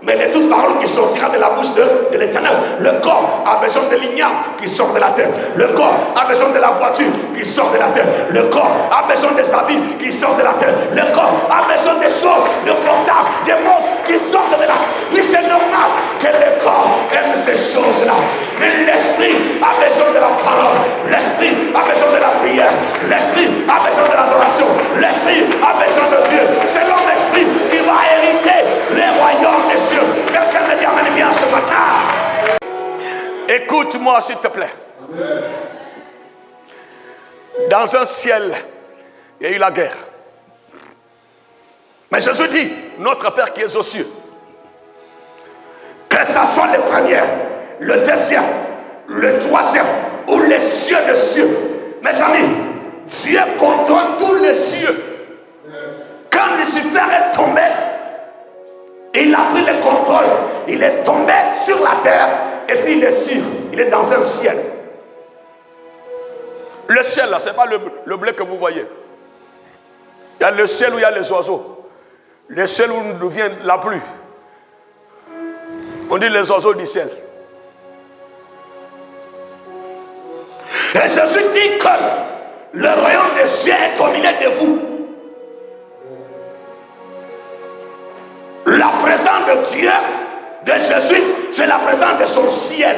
mais de toute parole qui sortira de la bouche de l'Éternel. Le corps a besoin de l'igname qui sort de la terre. Le corps a besoin de la voiture qui sort de la terre. Le corps a besoin des habits qui sortent de la terre. Le corps a besoin des choses, de portables, des mots qui sortent de la terre. Oui, c'est normal que le corps aime ces choses-là. Mais l'esprit a besoin de la parole. L'esprit a besoin de la prière. L'esprit a besoin de l'adoration. L'esprit a besoin de Dieu. C'est l'homme esprit qui va hériter les royaumes des cieux. Quelqu'un me dit amène bien ce matin. Écoute-moi s'il te plaît. Amen. Dans un ciel, il y a eu la guerre. Mais Jésus dit, notre Père qui est aux cieux, que ce soit le premier, le deuxième, le troisième ou les cieux de cieux. Mes amis, Dieu contrôle tous les cieux. Quand Lucifer est tombé, il a pris le contrôle. Il est tombé sur la terre et puis il est sûr. Il est dans un ciel. Le ciel là, ce n'est pas le blé que vous voyez. Il y a le ciel où il y a les oiseaux. Le ciel où nous vient la pluie. On dit les oiseaux du ciel. Et Jésus dit que le royaume des cieux est au milieu de vous. La présence de Dieu, de Jésus, c'est la présence de son ciel.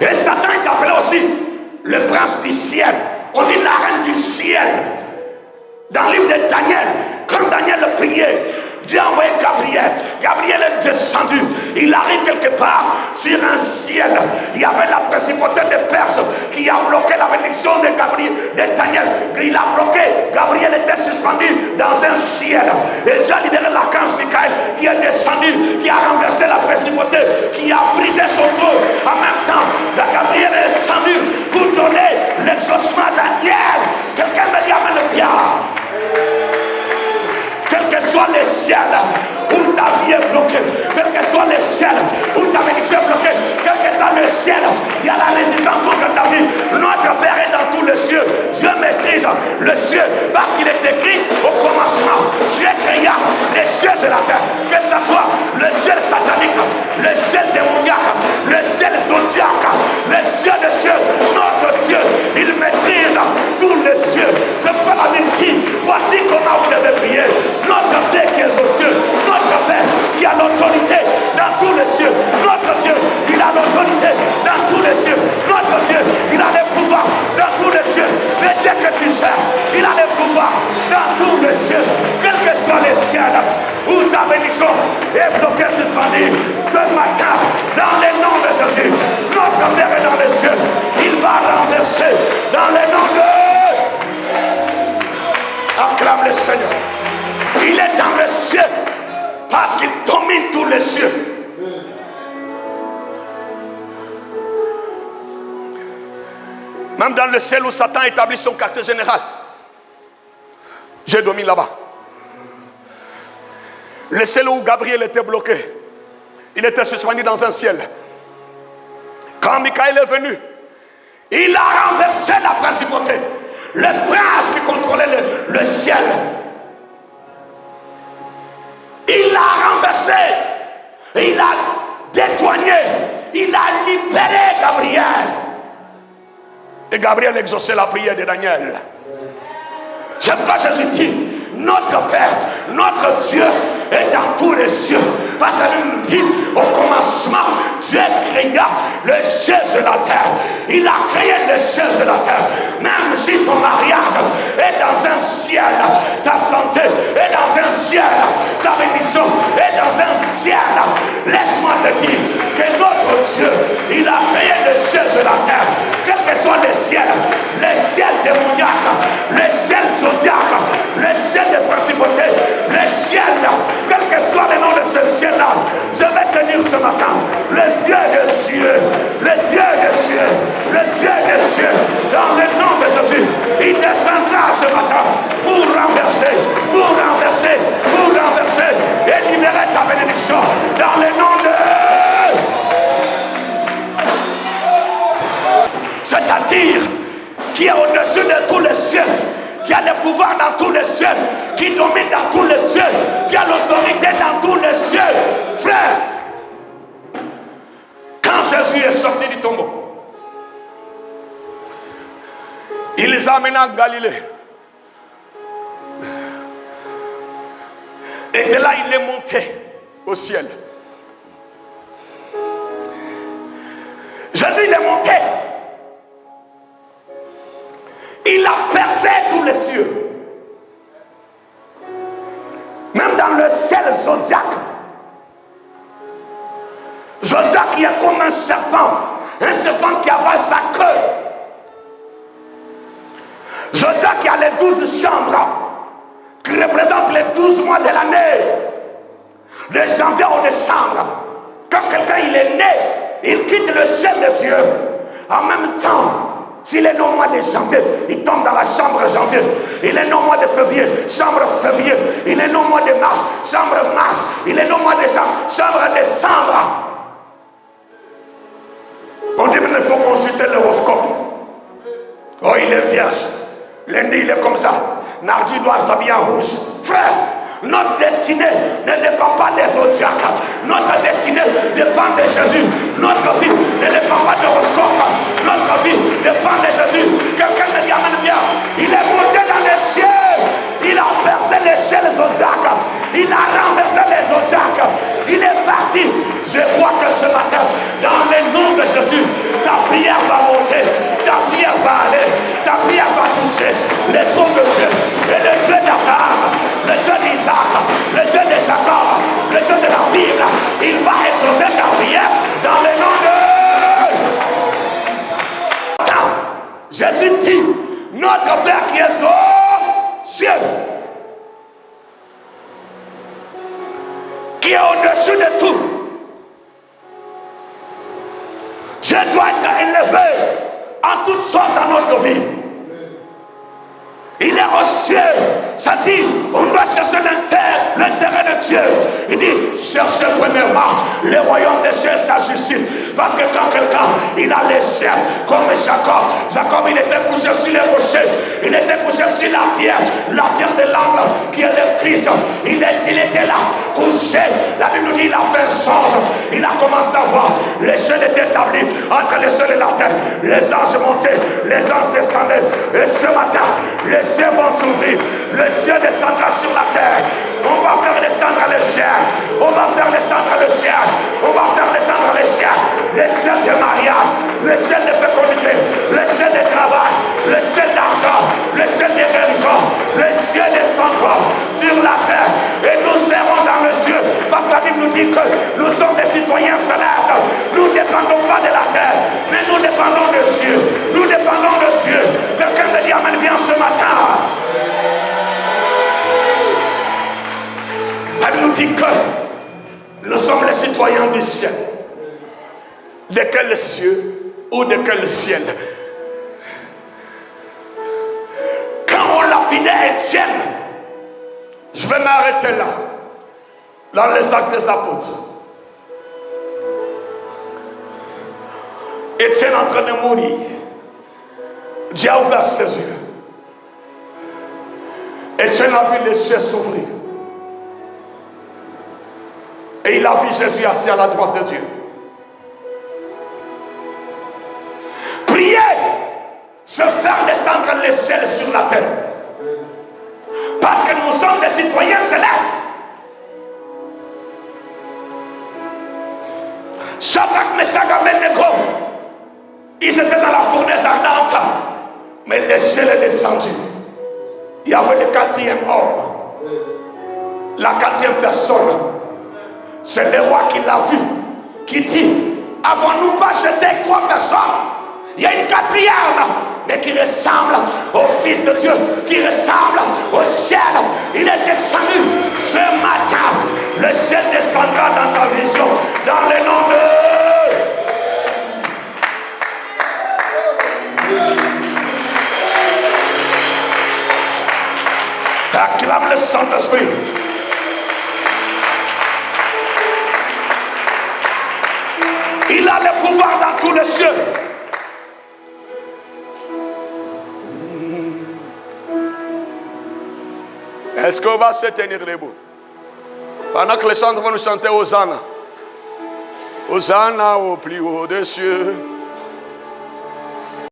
Et Satan est appelé aussi le prince du ciel. On dit la reine du ciel. Dans le livre de Daniel, quand Daniel priait, Dieu a envoyé Gabriel. Gabriel est descendu. Il arrive quelque part sur un ciel. Il y avait la principauté de Perse qui a bloqué la bénédiction de Gabriel, de Daniel. Il a bloqué. Gabriel était suspendu dans un ciel. Et Dieu a libéré l'archange Michael qui est descendu, qui a renversé la principauté, qui a brisé son trône. En même temps, Gabriel est descendu pour donner l'exaucement à Daniel. Quelqu'un me dit amène bien. Quel que soit le ciel où ta vie est bloquée, quel que soit le ciel où ta bénédiction est bloquée, quel que soit le ciel, il y a la résistance contre ta vie. Notre Père est dans tous les cieux. Dieu maîtrise le ciel parce qu'il est écrit au commencement. Dieu créa les cieux et la terre. Que ce soit le ciel satanique, le ciel démoniaque, le ciel zodiaque, le ciel des cieux, notre Dieu, il maîtrise tous les cieux. C'est pourquoi la Bible dit, voici comment vous devez prier. Notre Père qui est aux cieux, notre Père qui a l'autorité dans tous les cieux, notre Dieu, il a l'autorité dans tous les cieux, notre Dieu, il a le pouvoir dans tous les cieux. Mais Dieu que tu Jésus. Notre Père est dans les cieux. Il va renverser dans les noms de... Acclame le Seigneur. Il est dans les cieux parce qu'il domine tous les cieux. Même dans le ciel où Satan établit son quartier général, je domine là-bas. Le ciel où Gabriel était bloqué, il était suspendu dans un ciel. Quand Michael est venu, il a renversé la principauté, le prince qui contrôlait le ciel. Il l'a renversé, il a détourné, il a libéré Gabriel. Et Gabriel exauçait la prière de Daniel. C'est pourquoi Jésus dit, notre Père, notre Dieu est dans tous les cieux. Parce qu'il nous dit, au commencement, Dieu créa les cieux et la terre. Il a créé les cieux et la terre. Même si ton mariage est dans un ciel, ta santé est dans un ciel, ta bénédiction est dans un ciel, laisse-moi te dire que notre Dieu, il a créé les cieux et la terre. Quels que soient les ciels démoniaques, les ciels zodiaques, les ciels des principautés, les ciels, quel que soit le nom de ce ciel-là, je vais te dire ce matin, le Dieu des cieux, le Dieu des cieux, le Dieu des cieux, dans le nom de Jésus, il descendra ce matin pour renverser et libérer ta bénédiction dans le nom de... C'est-à-dire qui est au-dessus de tous les cieux, qui a le pouvoir dans tous les cieux, qui domine dans tous les cieux, qui a l'autorité dans tous les cieux. Frère, quand Jésus est sorti du tombeau, il les a amenés en Galilée. Et de là, il est monté au ciel. Jésus, il est monté. Il a percé tous les cieux. Même dans le ciel zodiaque. Zodiaque qui est comme un serpent qui avale sa queue. Zodiaque qui a les 12 chambres, qui représentent les 12 mois de l'année. De janvier au décembre. Quand quelqu'un il est né, il quitte le ciel de Dieu. En même temps, s'il est né au mois de janvier, il tombe dans la chambre janvier. Il est né au mois de février, chambre février. Il est né au mois de mars, chambre mars. Il est né au mois de décembre, chambre décembre. On dit qu'il faut consulter l'horoscope. Oh, il est vierge. Lundi, il est comme ça. Mardi, il doit s'habiller en rouge. Frère, notre destinée ne dépend pas des zodiaques. Notre destinée dépend de Jésus. Notre vie ne dépend pas de l'horoscope. Notre vie dépend de Jésus. Quelqu'un me dit amen bien. Il est monté dans les cieux. Il a percé les cieux zodiaques. Il a renversé les zodiaques. Il est parti. Je crois que ce matin, dans le nom de Jésus, ta prière va monter. Ta prière va aller. Ta prière va toucher les trônes de Dieu. Et le Dieu d'Abraham, le Dieu d'Isaac, le Dieu de Jacob, le Dieu de la Bible, il va exaucer ta prière dans le nom de... Attends, Jésus dit, notre Père qui est aux cieux, qui est au-dessus de tout. Dieu doit être élevé en toutes sortes dans notre vie. Il est aux cieux. Ça dit, on doit chercher l'intérêt de Dieu. Il dit, cherchez premièrement le royaume des cieux et sa justice. Parce que quand quelqu'un, il a les chair, comme Jacob, il était couché sur les rochers. Il était couché sur la pierre de l'angle qui est le Christ. Il était là, couché. La Bible nous dit, il a fait un songe. Il a commencé à voir. Les cieux étaient établis entre les cieux et la terre. Les anges montaient, les anges descendaient. Et ce matin, les cieux vont s'ouvrir. Le ciel descendra sur la terre. On va faire descendre le ciel. On va faire descendre le ciel. On va faire descendre le ciel. Le ciel de mariage, le ciel de fécondité, le ciel de travail, le ciel d'argent, le ciel de guérison, le ciel descendra sur la terre. Et nous serons dans le ciel. Parce que la Bible nous dit que nous sommes des citoyens célestes. Nous ne dépendons pas des ciel. De quel cieux ou de quel ciel? Quand on lapidait Étienne, je vais m'arrêter là, dans les actes des apôtres. Étienne en train de mourir. Dieu a ouvert ses yeux. Étienne a vu les cieux s'ouvrir. Et il a vu Jésus assis à la droite de Dieu. Priez, se faire descendre les ciels sur la terre. Parce que nous sommes des citoyens célestes. Shadrach, Meshach, Abednego, ils étaient dans la fournaise ardente, mais le ciel est descendu. Il y avait le quatrième homme, la quatrième personne. C'est le roi qui l'a vu, qui dit, avons-nous pas jeté 3 personnes? Il y a une quatrième, mais qui ressemble au Fils de Dieu, qui ressemble au ciel. Il est descendu ce matin. Le ciel descendra dans ta vision, dans le nom de... Acclame le Saint-Esprit. Il a le pouvoir dans tous les cieux. Est-ce qu'on va se tenir debout? Pendant que les chants vont nous chanter Hosanna. Hosanna au plus haut des cieux.